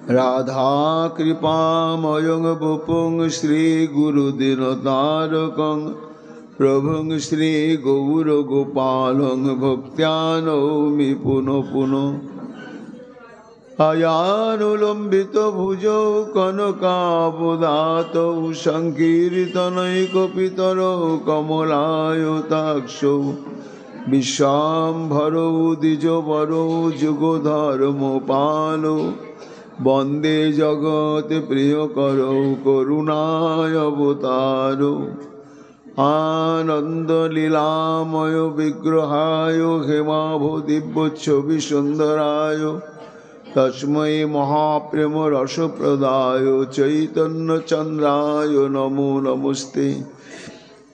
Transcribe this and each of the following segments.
राधा कृपामयं वपुं श्रीगुरुदिनतारकं प्रभुं श्रीगौरगोपालं भक्त्या नौमि पुनः पुनः। अयानुलम्बितभुजौ कनकावदातौ सङ्कीर्तनैकपितरौ कमलायताक्षौ विश्वाम्भरौ द्विजवरौ जुगधर्मपालौ वन्दे जगत्प्रियकरौ करुणावतारौ। आनन्दलीलामय विग्रहाय हेमाभोदिव्यच्छविसुन्दराय तस्मै महाप्रेम रसप्रदाय चैतन्यचन्द्राय नमो नमस्ते।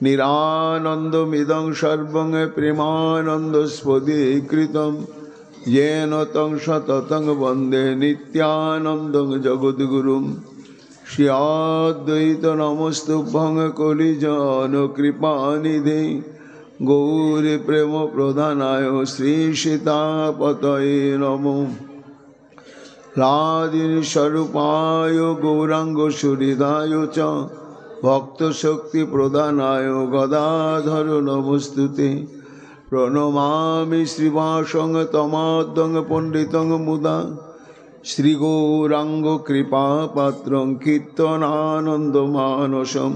निरानन्दमिदं सर्वं प्रेमानन्दस्पदीकृतं येन तं सततं वन्दे नित्यानन्दं जगद्गुरुं। श्री अद्वैत नमस्तुभ्यं कलिजानकृपानिधे गौरप्रेमप्रधानाय श्रीसीतापतये नमो। राधिस्वरूपाय गौराङ्गसुहृदाय च भक्तशक्तिप्रदानाय गदाधर नमोस्तुते। प्रणमामि श्रीवासं तमाद्यं पण्डितं मुदा श्रीगौराङ्गकृपापात्रं कीर्तनानन्दमानसं।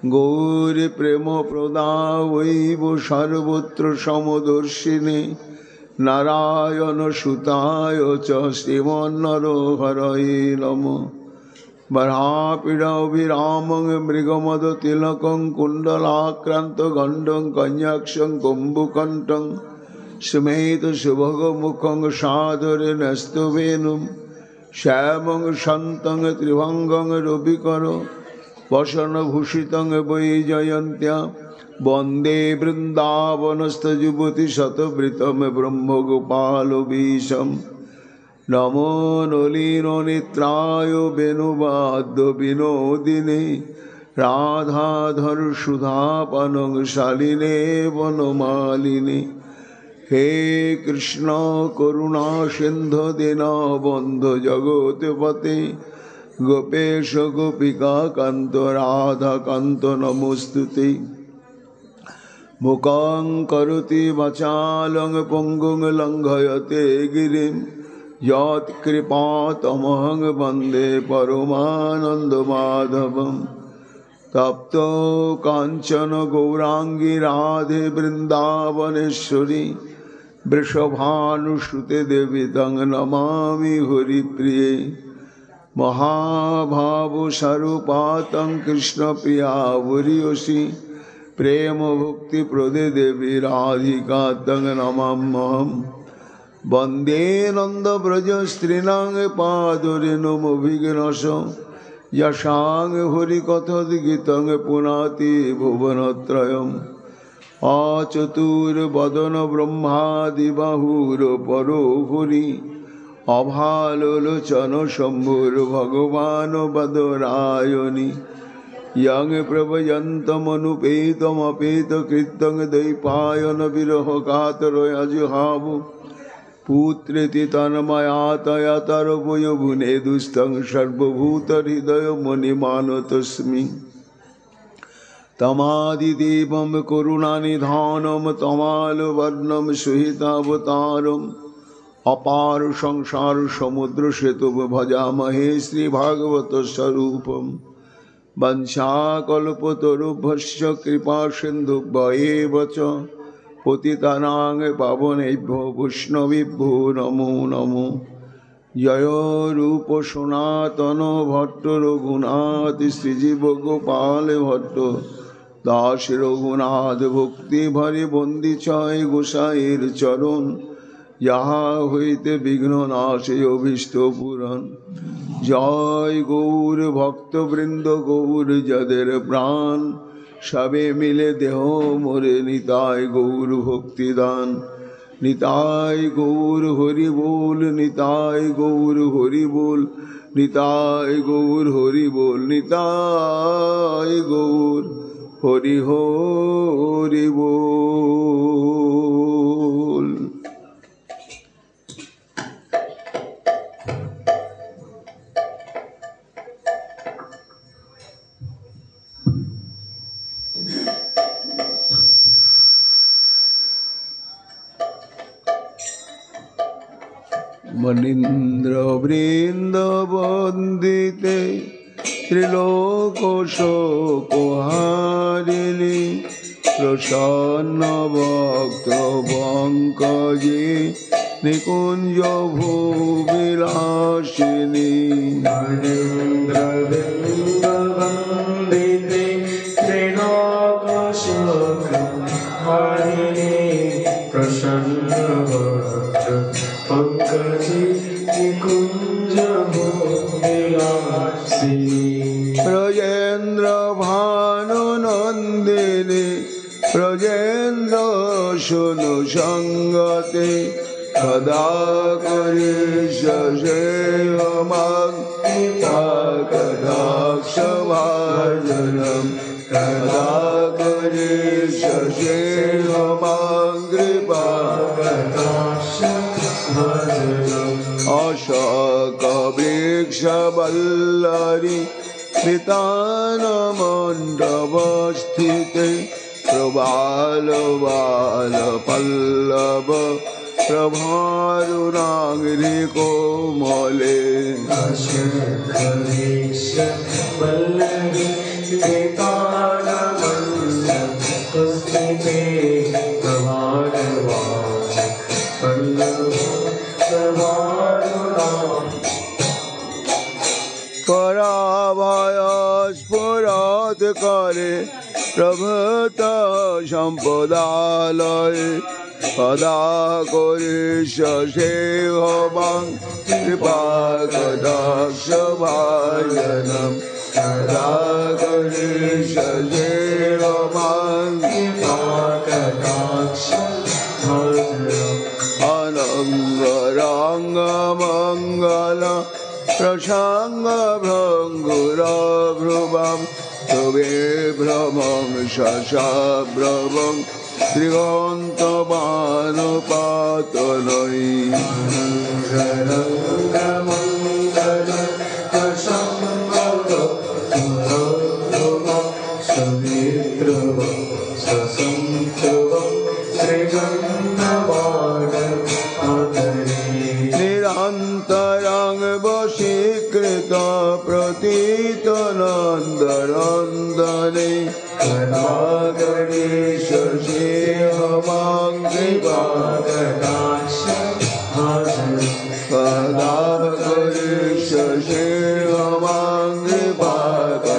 गौरप्रेमप्रदायैव सर्वत्र समदर्शिने नारायणसुताय च श्रीमन्नरहरये नमः। बर्हापीडाभिरामं मृगमदतिलकं कुण्डलाक्रान्तगण्डं कन्याक्षं कुम्भकण्ठं स्मेतसुभगमुखं सादरे न्यस्तवेणुं श्यामं शान्तं त्रिभङ्गं रविकरं वसनभूषितं वैजयन्त्या वन्दे वृन्दावनस्थयुवतिशतवृतं ब्रह्मगोपालवीशं। नमो नलिननेत्राय वेणुवाद्यविनोदिने राधाधरसुधापानं शालिने वनमालिने। हे कृष्ण करुणा सिन्धु दीनबन्धु जगत्पते गोपेश गोपिका कान्त राधाकान्त नमोस्तुते। मुखं करोति वाचालं पङ्गुं लङ्घयते गिरिं यत्कृपातमहं वन्दे परमानन्दमाधवं। तप्तो काञ्चन गौराङ्गी राधे वृन्दावनेश्वरी वृषभानुसुते देवी तं नमामि हरिप्रिये। महाभावस्वरूपा तं कृष्णप्रिया वरीयसी प्रेम भक्ति प्रदे देवी राधिका तं नमाम्यहम्। वन्दे नंदव्रज स्त्रीणां पादरेणुमभिघ्नसं यशां हरिकथागीतं पुनाति भुवनत्रयम्। अचतुर्वदन ब्रह्मादिबाहुरपरो हरि अभालोलोचन शम्भुर्भगवान् बदरायणि। यं प्रभयन्तमनुपेतमपेतकृतं द्वैपायन विरहकातरयजुहावु पुत्रेति तन्मयातया तरवोयभुने दुस्तं सर्वभूतहृदयमणिमानतोऽस्मि। तमादिदेवं करुणानिधानं तमालवर्णं सुहितावतारम् अपार संसार समुद्र सेतुं भजामहे श्रीभागवतस्वरूपम्। वंशाकल्पतरुभ्यश्च कृपासिन्धुभ्येव च पतितानां पावनेभ्यो वैष्णवेभ्यो नमो नमो। जय रूप सनातन भट्ट रघुनाथ श्रीजीव गोपाल भट्ट दास रघुनाथ भक्ति भरे बंदी छय गोसाईर चरण। यहाँ हईते विघ्न नाशय अभीष्ट पूरण। जय गौर भक्तवृंद गौर जदेर प्राण सबे मिले देह मोरे निताय गौर भक्तिदान। निताय गौर हरि बोल निताय गौर हरि बोल निताय गौर हरि बोल निताय गौर हरि हरि बोल। मनीन्द्रवन्दिते त्रिलोकशोकहारिणि प्रसन्नवक्त्रपङ्कजे निकुञ्जभूविलासिनी मनीन्द्रवन्दिते त्रिलोकशोकहारिणि प्रसन्नवक्त्रपङ्कजे निकुञ्जभूविलासिनी ब्रजेन्द्रभानुनन्दिनी ब्रजेन्द्रसूनुसङ्गते कदा करिष्यसेवमङ्कटाक्षभाजनं कदा करिष्यसेवमङ्कृपाकटाक्षभाजनम् अशोकवृक्षवल्लरी वितानमण्डपस्थिते प्रबालबालपल्लव प्रभारुणाङ्घ्रिकोमले अशोकवृक्षवल्लरी वितानमण्डपस्थिते प्रबालबालपल्लव पराभयस्फुरत्करे प्रभृत सम्पदालये कदा करिष्यसेवमं कृपाकटाक्षभाजनं कदा करिष्यसेवमं कृपाकटाक्षभाजनम् अनङ्गराङ्गमङ्गल प्रसङ्गभृङ्गुरभ्रुवं तुवे भ्रमं शशाभ्रवं दिगन्तमानुपातनै अनङ्गराङ्गमङ्गल प्रसङ्गभृङ्गुरभ्रुवं तुवे भ्रमं शशाभ्रवं दिगन्तमानुपातनै निरन्तरं वशीकृत प्रतीतनन्दनन्दने कदा करिष्यसेवमं कृपाकटाक्षभाजनं कदा करिष्यसेवमं कृपाकटाक्षभाजनं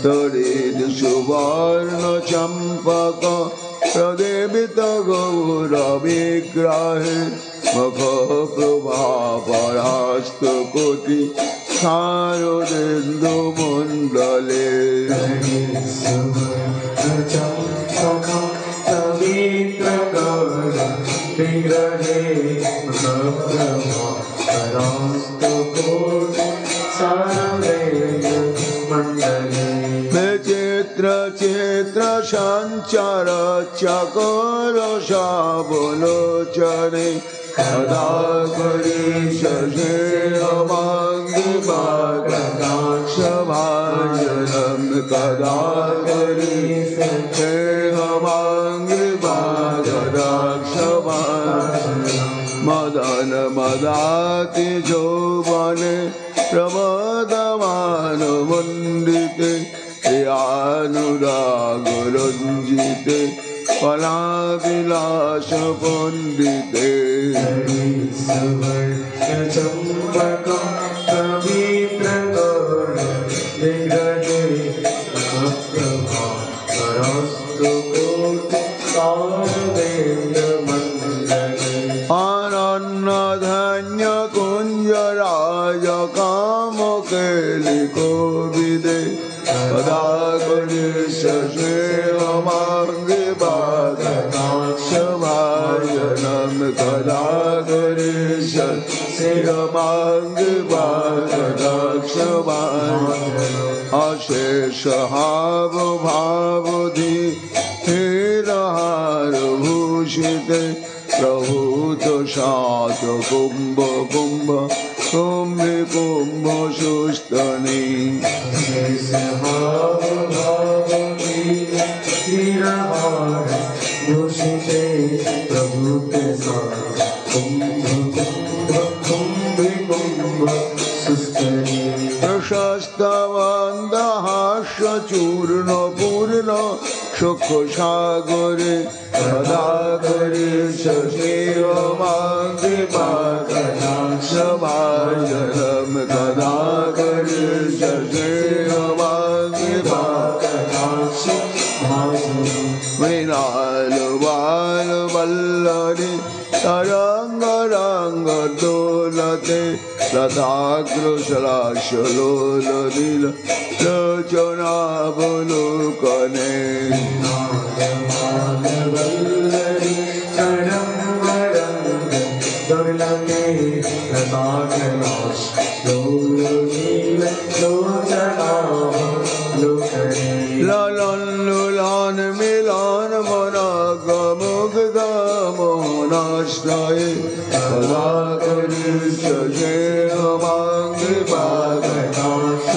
तरिद्सुवर्णचम्पक प्रदेवित गौरविग्रहे मखप्रभापरास्तकोटि शारदेन्दुमण्डले चित्र संचार चकोर शाबलोचने कदा करिष्यसेवमं कृपाकटाक्षभाजनं कदा करिष्यसेवमं कृपाकटाक्षभाजनं मदन मदाति यौवने प्रमदमानमण्डिते प्रियानुरागरञ्जिते कलाविलासपण्डिते सुवर्णचम्पकं पवित्रगौरविग्रहे मखप्रभापरास्तुकोटिशारदेन्दुमण्डले अनन्यधन्यकुञ्जराजकामकेलिकोविदे कदा करिष्यसेवमं कृपाकटाक्षभाजनं कदा करिष्यसेवमं कृपाकटाक्षभाजनम् अशेषहावभावधिरहारभूषिते प्रभूत शात्र कुम्भ कुम्भ कुम्भे कुम्भ सुस्तने भूषिते प्रभुते প্রশস্তবন্দহাস্যচূর্ণ পূর্ণ সুখ সাগরে সদাগরে সভাজনম কদাগরে মৃণাল বাল বল্লরে তরঙ্গ রঙ্গ দোলতে লতাগ্রসলাশলোল নীল লোচনাবলোকনে ললন লুলন মিলন মনগ মুগ্ধ মোহনাশ্রয়ে সদাগরি সজে অমাঙ্গি ভাগনাশভাজনম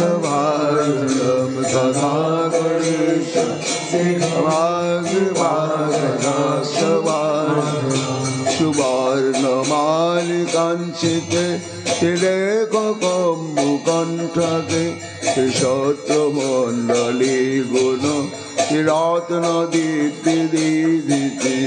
সদাগরি সজে অমাঙ্গি ভাগনাশভাজনম সুবর্ণমালিকাঞ্চিতে তিলেক কম্বুকণ্ঠকে ত্রিশত্রমণ্ডলী গুণ রত্ন দীপ্তি দীদিতি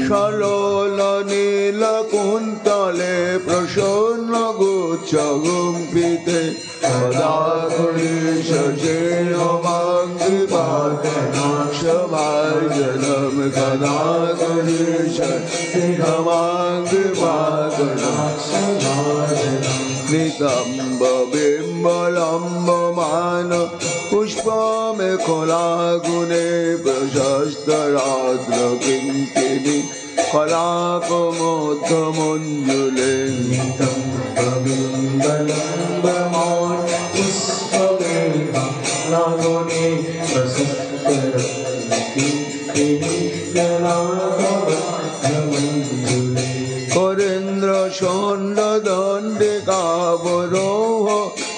সলোল নীল কুন্তলে প্রসন্ন গুচ্ছ গুম্পিতে সদাগরি সজে অমাঙ্গি ভাগনাশভাজনম সদাগরি সজে অমাঙ্গি ভাগনাশভাজনম নিতম্ব বিম্বলম্বমান পুষ্পমেখলা গুণে প্রশস্ত রাত্র কিঙ্কিণী কলাপ মধ্য মঞ্জুলে নিতম্ব বিম্বলম্বমান পুষ্পমেখলা গুণে প্রশস্ত রাত্র কিঙ্কিণী কলাপ মধ্য মঞ্জুলে করেন্দ্র ষণ্ড দণ্ডিকাবরোহ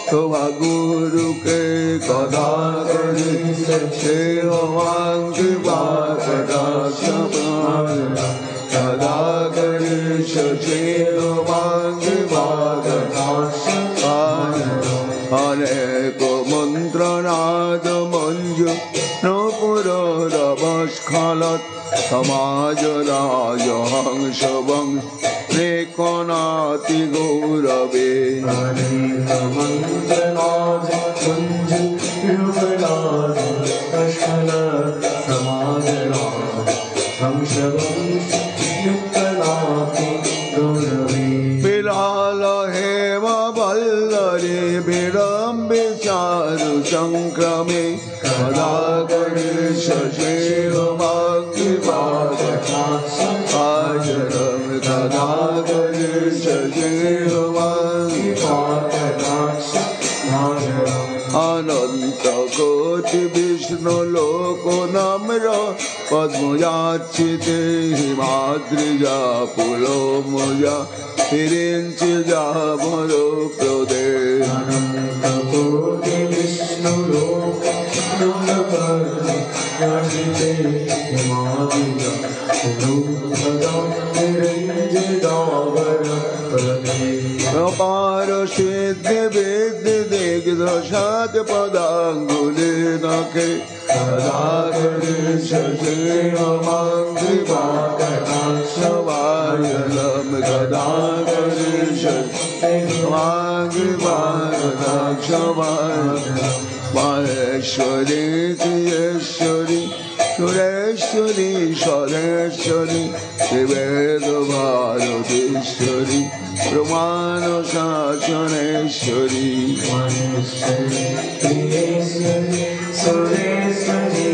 শোভা গুরুকে কদাগরি সে অমাঙ্গি ভাগনাশভাজনম কদাগরি সে অমাঙ্গি ভাগনাশভাজনম অনেক মন্ত্রনাদ মঞ্জু নপুর রবস্খলত সমাজ রাজহংস বংশ রেকনাতি গৌরবে বিলাল হেম বল্লরে বিড়ম্বে চারু সংক্রমে সদাগরি সজে অমাঙ্গি ভাগনাশভাজনম সদাগরি সজে অমাঙ্গি ভাগনাশভাজনম অনন্ত কোটি বিষ্ণু লোক নম্র পদ্মযাচিতে হিমাদ্রিজা পুলমজা হিরিঞ্চি যাবর প্রদে অনন্ত কোটি বিষ্ণু লোক নম্র হিমাদ্রিজা পুলমজা হিরিঞ্চি যাবর প্রদে অপার সিদ্ধি বিদ্ধি দিগ্দশাত পদাঙ্গুলি নখে সদাগরি সজে অমাঙ্গি ভাগনাশভাজনম সদাগরি সজে অমাঙ্গি ভাগনাশভাজনম মহেশ্বরী ত্রিয়েশ্বরী সুরেশ্বরী সরেশ্বরী শিবেদ ভারতেশ্বরী প্রমাণ শাসনেশ্বরী সুরেশ্বরী সরেশ্বরী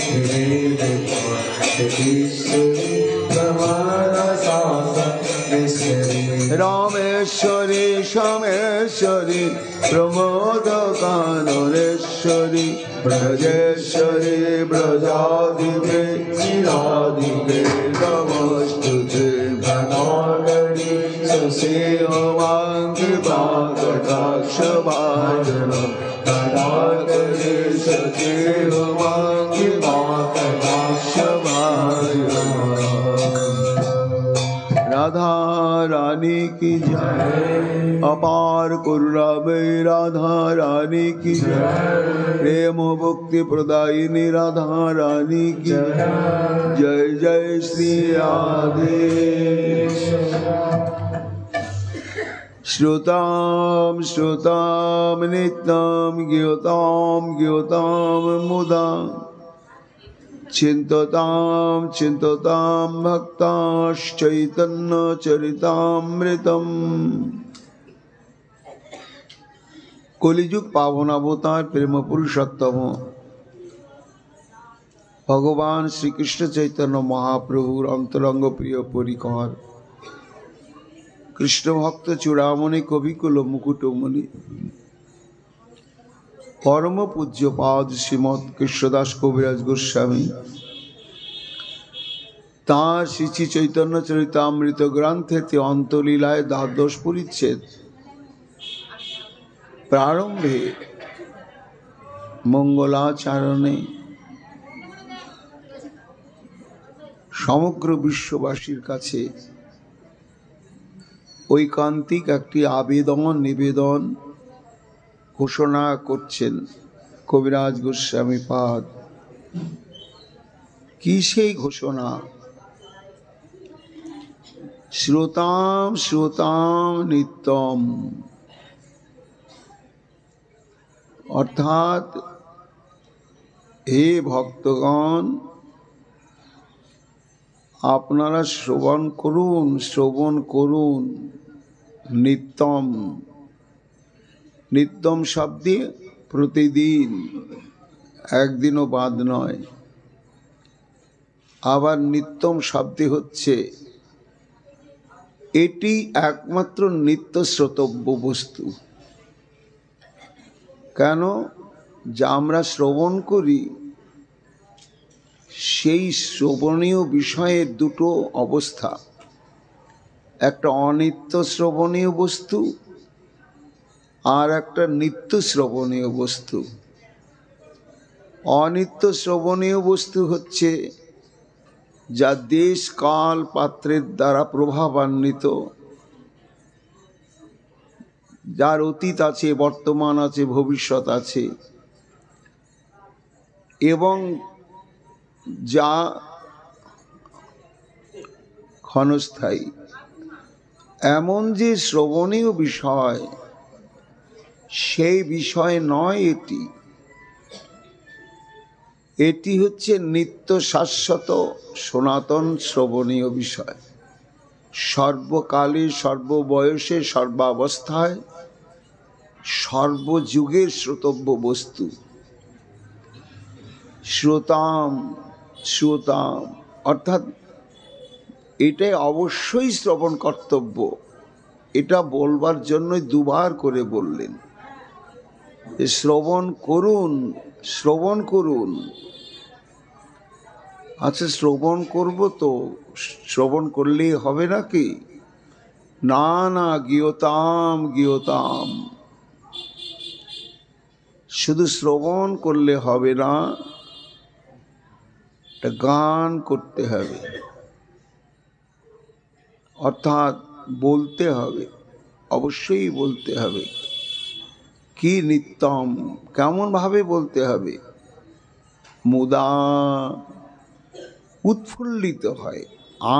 শিবেদ ভারতেশ্বরী প্রমাণ শাসনেশ্বরী রামেশ্বরী সমেশ্বরী প্রমোদ কাননেশ্বরী ব্রজেশ্বরী ব্রজাধিপে চিরাধিপে নমস্তুতে ভগবতী सेवाङ्कृपाकटाक्षभाजनं राधा रानी की जय। अपार करुणामयी राधा रानी की जय। प्रेम भक्ति प्रदायिनी राधा रानी की जय। जय श्री राधे। श्रुतां श्रुतां नित्यं ज्ञोतां ज्ञोतां मुदा चिन्ततां चिन्ततां भक्ताश्चैतन्य चरितामृतम्। कलिजुग पावन अवतार प्रेम पुरुषोत्तम भगवान श्री कृष्ण चैतन्य महाप्रभुर अंतरंग प्रिय परिकर कृष्ण भक्त चूड़ामणि कविकुल मुकुटमणि परम पूज्य पाद श्रीमद कृष्णदास कविराज गोस्वामी तार श्री चैतन्य चरितामृत ग्रंथेते अंतलीलाय द्वादश परिच्छेद प्रारंभे मंगलाचरणे समग्र विश्ववासीर काछे ঐকান্তিক একটি আবেদন নিবেদন ঘোষণা করছেন কবিরাজ গোস্বামী পাদ। কি সেই ঘোষণা? শ্রোতাম শ্রোতাম নিত্যম, অর্থাৎ হে ভক্তগণ আপনারা শ্রবণ করুন, শ্রবণ করুন। নিত্যম, নিত্যম শব্দে প্রতিদিন, একদিনও বাদ নয়। আবার নিত্যম শব্দে হচ্ছে এটি একমাত্র নিত্য শ্রোতব্য বস্তু। কেন? যা আমরা শ্রবণ করি সেই শ্রবণীয় বিষয়ের দুটো অবস্থা, একটা অনিত্য শ্রবণীয় বস্তু আর একটা নিত্য শ্রবণীয় বস্তু। অনিত্য শ্রবণীয় বস্তু হচ্ছে যা দেশ কাল পাত্রের দ্বারা প্রভাবান্বিত, যার অতীত আছে, বর্তমান আছে, ভবিষ্যৎ আছে, এবং যা ক্ষণস্থায়ী। এমন যে শ্রবণীয় বিষয়, সেই বিষয় নয় এটি। এটি হচ্ছে নিত্য শাশ্বত সনাতন শ্রবণীয় বিষয়। সর্বকালে, সর্ববয়সে, সর্বাবস্থায়, সর্বযুগের শ্রোতব্য বস্তু। শ্রোতাম শ্রোতাম অর্থাৎ এটাই অবশ্যই শ্রবণ কর্তব্য। এটা বলবার জন্যই দুবার করে বললেন, শ্রবণ করুন, শ্রবণ করুন। আচ্ছা, শ্রবণ করব তো, শ্রবণ করলেই হবে নাকি? না না, গীয়তাম গীয়তাম। শুধু শ্রবণ করলে হবে না, গান করতে হবে, অর্থাৎ বলতে হবে, অবশ্যই বলতে হবে। কি নিত্যম, কেমন ভাবে বলতে হবে? মুদা, উৎফুল্লিত হয়,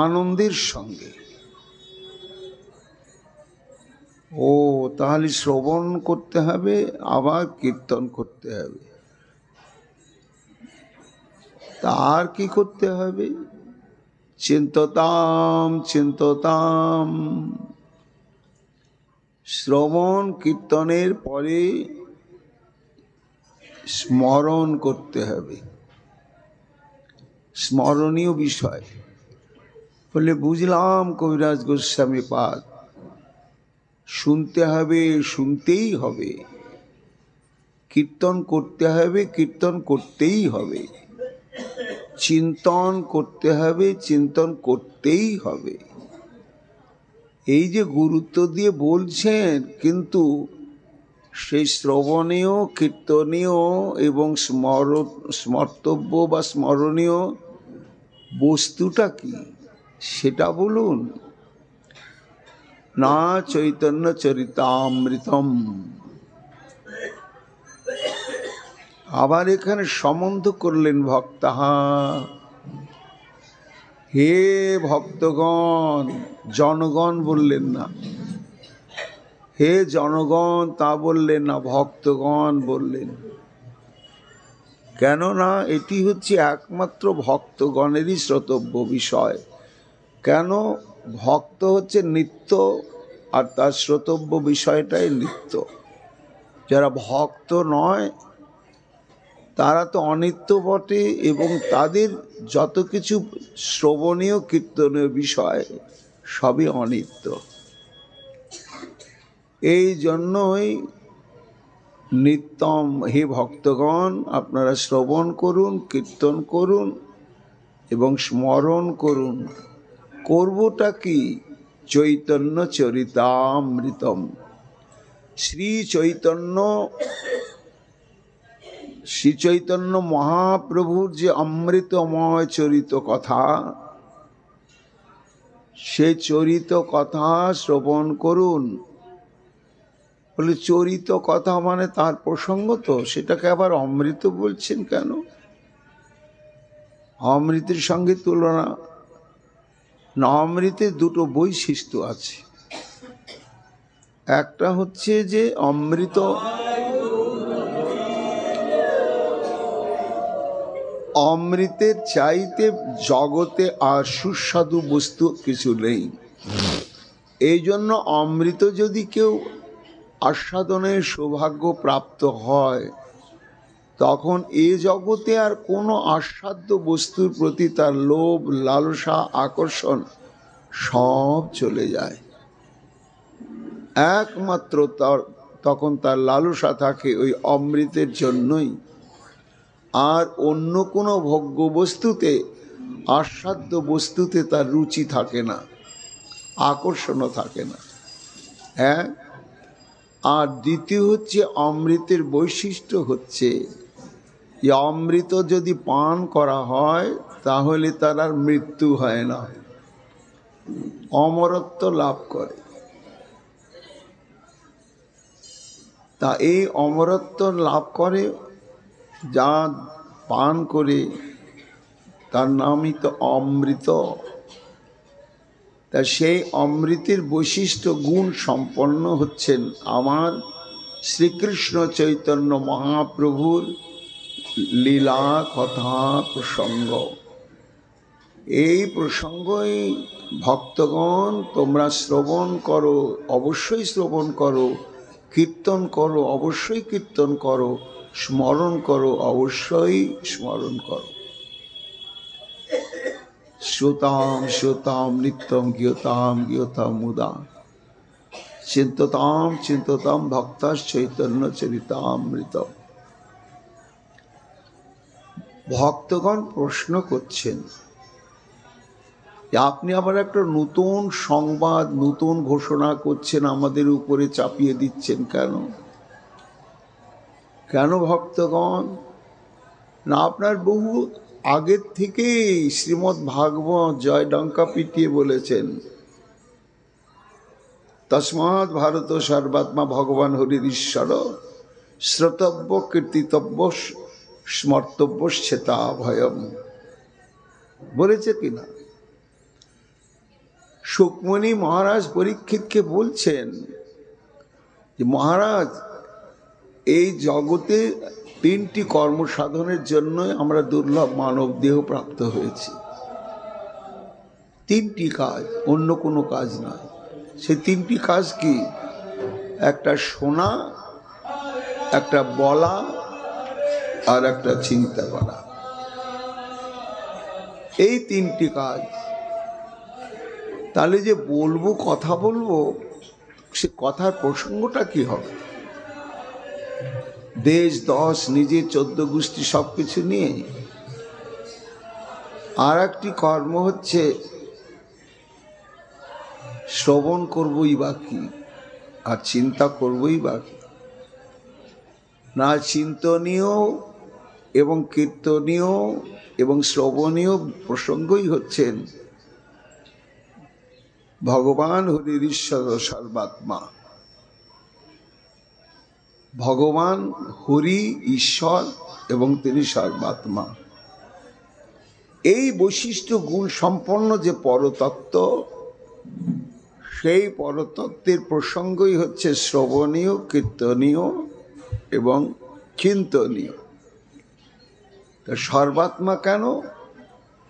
আনন্দের সঙ্গে। ও, তাহলে শ্রবণ করতে হবে, আবার কীর্তন করতে হবে। তার কি করতে হবে? চিন্ততাম চিন্ততাম। শ্রবণ কীর্তনের পরে স্মরণ করতে হবে, স্মরণীয় বিষয়। বলে বুঝলাম কবিরাজ গোস্বামী পাদ, শুনতে হবে, শুনতেই হবে, কীর্তন করতে হবে, কীর্তন করতেই হবে, চিন্তন করতে হবে, চিন্তন করতেই হবে। এই যে গুরুত্ব দিয়ে বলছেন, কিন্তু সেই শ্রবণীয়, কীর্তনীয় এবং স্মর্তব্য বা স্মরণীয় বস্তুটা কি সেটা বলুন। না চৈতন্য চরিতামৃতম। আবার এখানে সম্বন্ধ করলেন ভক্তাহা, হে ভক্তগণ, জনগণ বললেন না, হে জনগণ তা বললেন না, ভক্তগণ বললেন। কেননা এটি হচ্ছে একমাত্র ভক্তগণেরই শ্রোতব্য বিষয়। কেন? ভক্ত হচ্ছে নিত্য, আর তার শ্রোতব্য বিষয়টাই নিত্য। যারা ভক্ত নয় তারা তো অনিত্য বটে, এবং তাদের যত কিছু শ্রবণীয় কীর্তনীয় বিষয় সবই অনিত্য। এই জন্যই নিত্যম, হে ভক্তগণ, আপনারা শ্রবণ করুন, কীর্তন করুন এবং স্মরণ করুন। করবটা কি? চৈতন্য চরিতামৃতম। শ্রী চৈতন্য মহাপ্রভুর যে অমৃতময় চরিত কথা, সে চরিত কথা শ্রবণ করুন। বলে চরিত কথা মানে তার প্রসঙ্গ, তো সেটাকে আবার অমৃত বলছেন কেন? অমৃতের সঙ্গে তুলনা না। অমৃতের দুটো বৈশিষ্ট্য আছে। একটা হচ্ছে যে অমৃতের চাইতে জগতে আর সুস্বাদু বস্তু কিছু নেই। এই জন্য অমৃত যদি কেউ আস্বাদনের সৌভাগ্য প্রাপ্ত হয়, তখন এ জগতে আর কোনো আস্বাদ্য বস্তুর প্রতি তার লোভ, লালসা, আকর্ষণ সব চলে যায়। একমাত্র তখন তার লালসা থাকে ওই অমৃতের জন্যই। আর অন্য কোনো ভোগ্য বস্তুতে, আস্বাদ্য বস্তুতে তার রুচি থাকে না, আকর্ষণও থাকে না। হ্যাঁ। আর দ্বিতীয় হচ্ছে অমৃতের বৈশিষ্ট্য হচ্ছে, অমৃত যদি পান করা হয় তাহলে তার আর মৃত্যু হয় না, অমরত্ব লাভ করে। তা এই অমরত্ব লাভ করে যা পান করে, তার নামই তো অমৃত। তা সেই অমৃতের বৈশিষ্ট্য গুণ সম্পন্ন হচ্ছেন আমার শ্রীকৃষ্ণ চৈতন্য মহাপ্রভুর লীলা কথা প্রসঙ্গ। এই প্রসঙ্গই ভক্তগণ তোমরা শ্রবণ করো, অবশ্যই শ্রবণ করো, কীর্তন করো, অবশ্যই কীর্তন করো, স্মরণ করো, অবশ্যই স্মরণ করো। শ্রোতাম শ্রোতাম নিত্যম গীয়তাম গীয়তাম মুদা চিন্ততাম চিন্ততাম ভক্তাস চৈতন্য চরিতামৃত। ভক্তগণ প্রশ্ন করছেন, আপনি আবার একটা নতুন সংবাদ, নতুন ঘোষণা করছেন, আমাদের উপরে চাপিয়ে দিচ্ছেন কেন? কেন ভক্তগণ? না, আপনার বহু আগের থেকেই শ্রীমদ্ ভাগবত জয় ডঙ্কা পিটিয়ে বলেছেন, তস্মাৎ ভারত সর্বাত্মা ভগবান হরির ঈশ্বর শ্রোতব্য কীর্তিতব্য স্মর্তব্য শ্বেতা ভয়ম। বলেছে কিনা? সুকমণি মহারাজ পরীক্ষিতকে বলছেন যে, মহারাজ, এই জগতে তিনটি কর্মসাধনের জন্যই আমরা দুর্লভ মানব দেহ প্রাপ্ত হয়েছি। তিনটি কাজ, অন্য কোনো কাজ নয়। সেই তিনটি কাজ কি? একটা শোনা, একটা বলা, আর একটা চিন্তা করা। এই তিনটি কাজ। তাহলে যে বলবো, কথা বলবো, সে কথার প্রসঙ্গটা কি হবে? দেশ, দশ, নিজের 14 গোষ্ঠী সব কিছু নিয়ে। আর একটি কর্ম হচ্ছে শ্রবণ করবই বা কি, আর চিন্তা করবই বা কি? না চিন্তনীয় এবং কীর্তনীয় এবং শ্রবণীয় প্রসঙ্গই হচ্ছেন ভগবান হরির ঈশ্বর সর্বাত্মা। ভগবান হরি ঈশ্বর এবং তিনি সর্বাত্মা। এই বৈশিষ্ট্য গুণ সম্পন্ন যে পরতত্ত্ব, সেই পরতত্ত্বের প্রসঙ্গই হচ্ছে শ্রবণীয়, কীর্তনীয় এবং চিন্তনীয়। তা সর্বাত্মা কেন?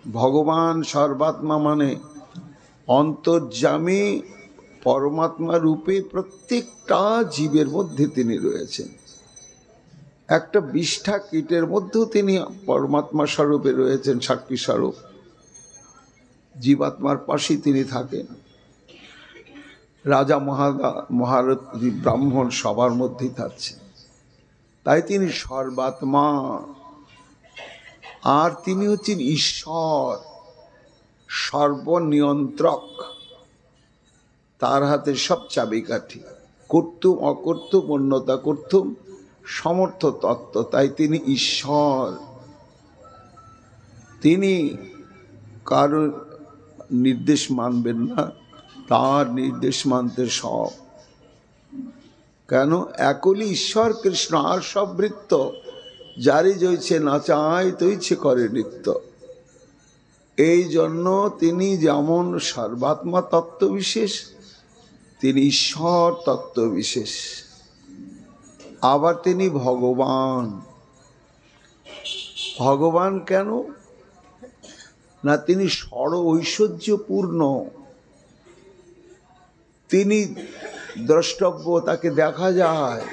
ভগবান সর্বাত্মা মানে অন্তর্যামী পরমাত্মা রূপে প্রত্যেকটা জীবের মধ্যে তিনি রয়েছেন। একটা বিষ্ঠা কীটের মধ্যেও তিনি পরমাত্মা স্বরূপে রয়েছেন, সাক্ষী স্বরূপ। জীবাত্মার পাশেই তিনি থাকেন। রাজা মহারথী ব্রাহ্মণ সবার মধ্যেই থাকছেন, তাই তিনি সর্বাত্মা। আর তিনি হচ্ছেন ঈশ্বর, সর্বনিয়ন্ত্রক। তার হাতে সব চাবিকাঠি, কর্তুম অকর্তুম অন্যতা কর্তুম সমর্থ তত্ত্ব। তাই তিনি ঈশ্বর। তিনি কারোর নির্দেশ মানবেন না, তার নির্দেশ মানতে সব। কেন? একলি ঈশ্বর কৃষ্ণ, আর সব বৃত্ত। যারই জয়ছে নাচায় তৈছে করে নৃত্য। এই জন্য তিনি যেমন সর্বাত্মা তত্ত্ব বিশেষ, তিনি ঈশ্বর তত্ত্ব বিশেষ। আবার তিনি ভগবান। ভগবান কেন? না তিনি সর্ব ঐশ্বর্যপূর্ণ। তিনি দ্রষ্টব্য, তাকে দেখা যায়,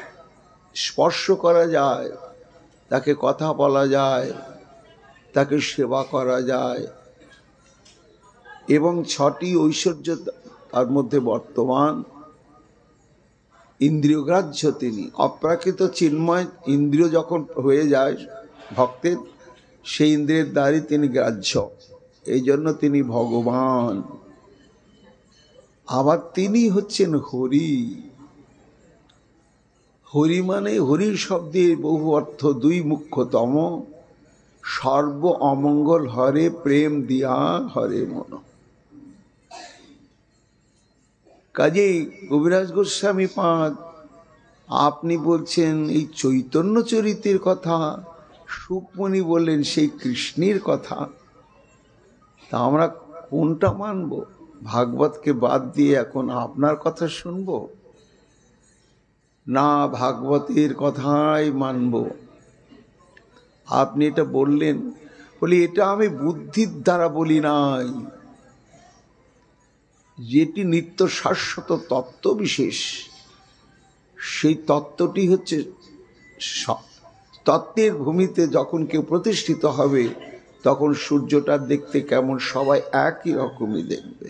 স্পর্শ করা যায়, তাকে কথা বলা যায়, তাকে সেবা করা যায়, এবং 6টি ঐশ্বর্য তার মধ্যে বর্তমান। ইন্দ্রিয়গ্রাহ্য তিনি, অপ্রাকৃত চিন্ময়। ইন্দ্রিয় যখন হয়ে যায় ভক্তের, সেই ইন্দ্রিয়ের দ্বারাই তিনি গ্রাহ্য। এই জন্য তিনি ভগবান। আবার তিনি হচ্ছেন হরি। হরি মানে, হরির শব্দের বহু অর্থ, দুই মুখ্যতম। সর্ব অমঙ্গল হরে প্রেম দিয়া হরে মন। কাজেই কবিরাজ গোস্বামী পাদ আপনি বলছেন এই চৈতন্য চরিতের কথা, সুকমণি বললেন সেই কৃষ্ণের কথা। তা আমরা কোনটা মানব? ভাগবতকে বাদ দিয়ে এখন আপনার কথা শুনব? না, ভাগবতের কথাই মানব। আপনি এটা বললেন, বলি এটা আমি বুদ্ধির দ্বারা বলি নাই, যেটি নিত্য শাশ্বত তত্ত্ব বিশেষ। সেই তত্ত্বটি হচ্ছে, তত্ত্বের ভূমিতে যখন কেউ প্রতিষ্ঠিত হবে, তখন সূর্যটা দেখতে কেমন, সবাই একই রকমই দেখবে।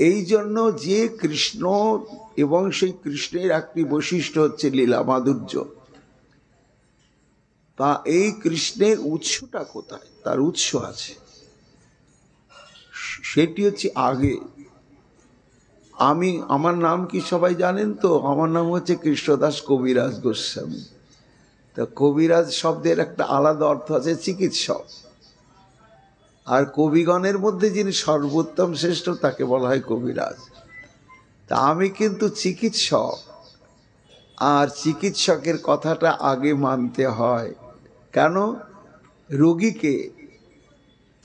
এই জন্য যে কৃষ্ণ, এবং সেই কৃষ্ণের একটি বৈশিষ্ট্য হচ্ছে লীলা মাধুর্য। তা এই কৃষ্ণের উৎসটা কোথায়? তার উৎস আছে, সেটি হচ্ছে আগে। আমার নাম কি সবাই জানেন তো? আমার নাম হচ্ছে কৃষ্ণদাস কবিরাজ গোস্বামী। তা কবিরাজ শব্দের একটা আলাদা অর্থ আছে, চিকিৎসক। আর কবিগণের মধ্যে যিনি সর্বোত্তম শ্রেষ্ঠ, তাকে বলা হয় কবিরাজ। তা আমি কিন্তু চিকিৎসক, আর চিকিৎসকের কথাটা আগে মানতে হয়। কেন? রোগীকে।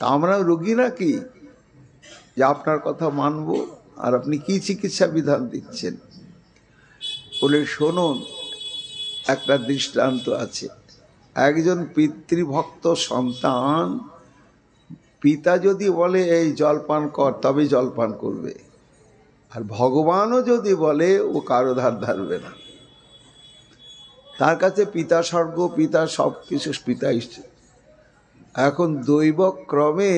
তা আমরা রোগী নাকি যে আপনার কথা মানব? আর আপনি কি চিকিৎসা বিধান দিচ্ছেন? বলে শুনুন, একটা দৃষ্টান্ত আছে। একজন পিতৃভক্ত সন্তান, পিতা যদি বলে এই জলপান কর, তবে জলপান করবে। আর ভগবানও যদি বলে, ও কারো ধার ধারবে না। তার কাছে পিতা স্বর্গ, পিতা সব কিছু, পিতা ঈশ্বর। এখন দৈবক্রমে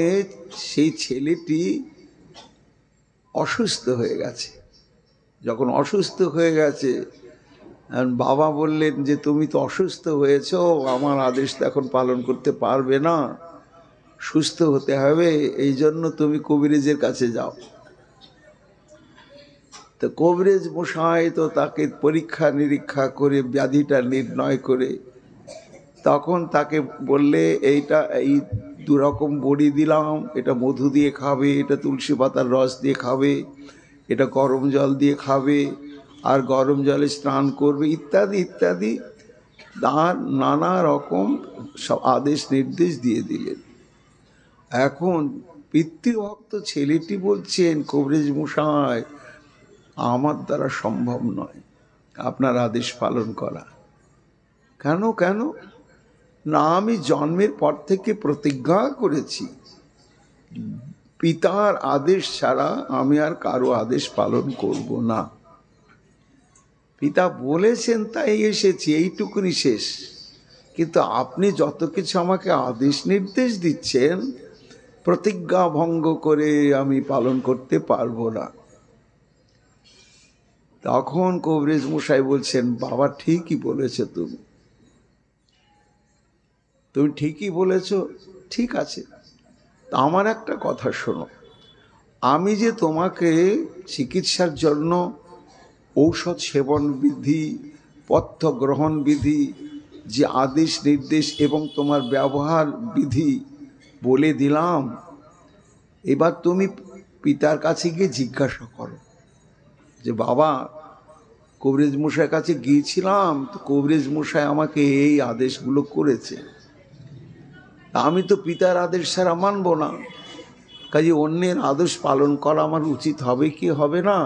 সেই ছেলেটি অসুস্থ হয়ে গেছে। যখন অসুস্থ হয়ে গেছে, বাবা বললেন যে তুমি তো অসুস্থ হয়েছ, আমার আদেশ তো এখন পালন করতে পারবে না, সুস্থ হতে হবে, এই জন্য তুমি কবিরাজের কাছে যাও। তো কবিরাজ মশাই তো তাকে পরীক্ষা নিরীক্ষা করে ব্যাধিটা নির্ণয় করে তখন তাকে বললে এইটা এই দুরকম বড়ি দিলাম, এটা মধু দিয়ে খাবে, এটা তুলসী পাতার রস দিয়ে খাবে, এটা গরম জল দিয়ে খাবে, আর গরম জলে স্নান করবে ইত্যাদি ইত্যাদি, তার নানা রকম সব আদেশ নির্দেশ দিয়ে দিলেন। এখন পিতৃভক্ত ছেলেটি বলছেন, কবিরাজ মশাই আমার দ্বারা সম্ভব নয় আপনার আদেশ পালন করা। কেন কেন? না, আমি জন্মের পর থেকে প্রতিজ্ঞা করেছি পিতার আদেশ ছাড়া আমি আর কারো আদেশ পালন করব না। পিতা বলেছেন তাই এসেছি, এইটুকুনি শেষ। কিন্তু আপনি যত কিছু আমাকে আদেশ নির্দেশ দিচ্ছেন প্রতিজ্ঞা ভঙ্গ করে আমি পালন করতে পারবো না। তখন কবিরাজ মশাই বলছেন, বাবা ঠিকই বলেছ, তুমি ঠিকই বলেছ, ঠিক আছে। তা আমার একটা কথা শোনো, আমি যে তোমাকে চিকিৎসার জন্য ঔষধ সেবন বিধি, পথ্য গ্রহণ বিধি, যে আদেশ নির্দেশ এবং তোমার ব্যবহার বিধি বলে দিলাম, এবার তুমি পিতার কাছে গিয়ে জিজ্ঞাসা করো যে বাবা কবিরাজ মশাইয়ের কাছে গিয়েছিলাম, তো কবিরাজ মশাই আমাকে এই আদেশগুলো করেছে, আমি তো পিতার আদেশ ছাড়া মানব না, কাজে অন্যের আদেশ পালন করা আমার উচিত হবে কি হবে না?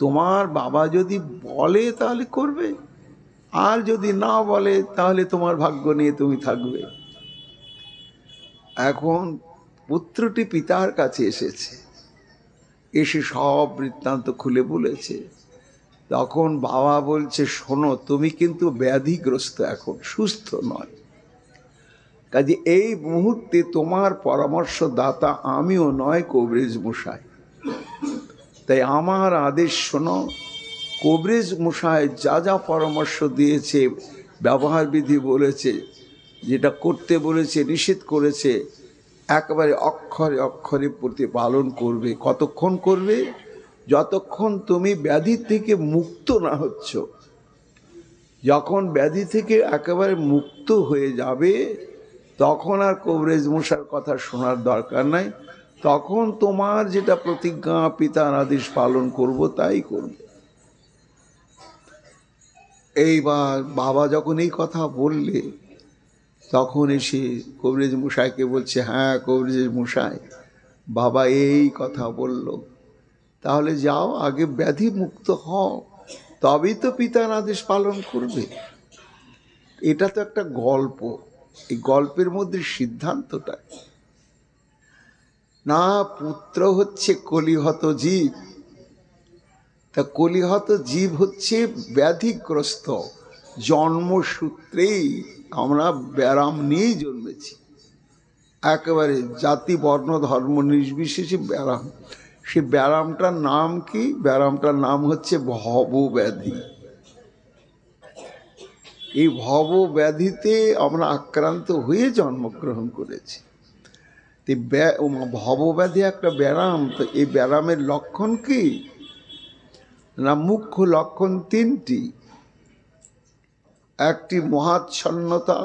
তোমার বাবা যদি বলে তাহলে করবে, আর যদি না বলে তাহলে তোমার ভাগ্য নিয়ে তুমি থাকবে। এখন পুত্রটি পিতার কাছে এসেছে, এসে সব বৃত্তান্ত খুলে বলেছে। তখন বাবা বলছে, শোনো তুমি কিন্তু ব্যাধিগ্রস্ত, এখন সুস্থ নয়, কাজে এই মুহূর্তে তোমার পরামর্শদাতা আমিও নয়, কবিরাজ মশাই। তাই আমার আদেশ শোনো, কবিরাজ মশাই যা যা পরামর্শ দিয়েছে, ব্যবহার বিধি বলেছে, যেটা করতে বলেছে, নিষেধ করেছে, একেবারে অক্ষরে অক্ষরে প্রতিপালন করবে। কতক্ষণ করবে? যতক্ষণ তুমি ব্যাধি থেকে মুক্ত না হচ্ছ। যখন ব্যাধি থেকে একেবারে মুক্ত হয়ে যাবে তখন আর কবিরাজ মশাইয়ের কথা শোনার দরকার নাই, তখন তোমার যেটা প্রতিজ্ঞা পিতার আদেশ পালন করব তাই করবে। এইবার বাবা যখন এই কথা বললে তখন এসে কবিরাজ মশাইকে বলছে, হ্যাঁ কবিরাজ মশাই বাবা এই কথা বলল, তাহলে যাও আগে ব্যাধি মুক্ত হও, তবেই তো পিতার আদেশ পালন করবে। এটা তো একটা গল্প, এই গল্পের মধ্যে সিদ্ধান্তটা না, পুত্র হচ্ছে কলিহত জীব, তা কলিহত জীব হচ্ছে ব্যাধিগ্রস্ত, জন্মসূত্রেই আমরা ব্যারাম নিয়েই জন্মেছি, একেবারে জাতি বর্ণ ধর্ম নির্বিশেষে ব্যারাম। সে ব্যারামটার নাম কি? ব্যারামটার নাম হচ্ছে ভবব্যাধি। এই ভবব্যাধিতে আমরা আক্রান্ত হয়ে জন্মগ্রহণ করেছি। ভবব্যাধি একটা ব্যারাম। তো এই ব্যারামের লক্ষণ কি না? মুখ্য লক্ষণ তিনটি। একটি মহাচ্ছন্নতা,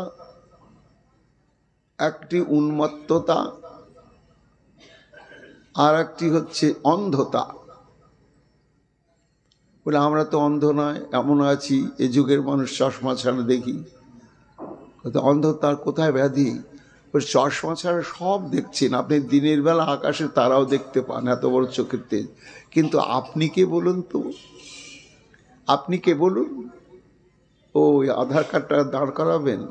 একটি উন্মত্ততা, আর একটি হচ্ছে অন্ধতা। বলে আমরা তো অন্ধ নয়, এমন আছি, এ যুগের মানুষ চশমা ছাড়া দেখি। অন্ধতার কোথায় ব্যাধি? চশমা ছাড়া সব দেখছেন, আপনি দিনের বেলা আকাশে তারাও দেখতে পান, এত বড় চোখের তেজ। কিন্তু আপনি কে বলুন তো? আপনি কে বলুন? ওই আধার কার্ডটা দাঁড় করাবেন,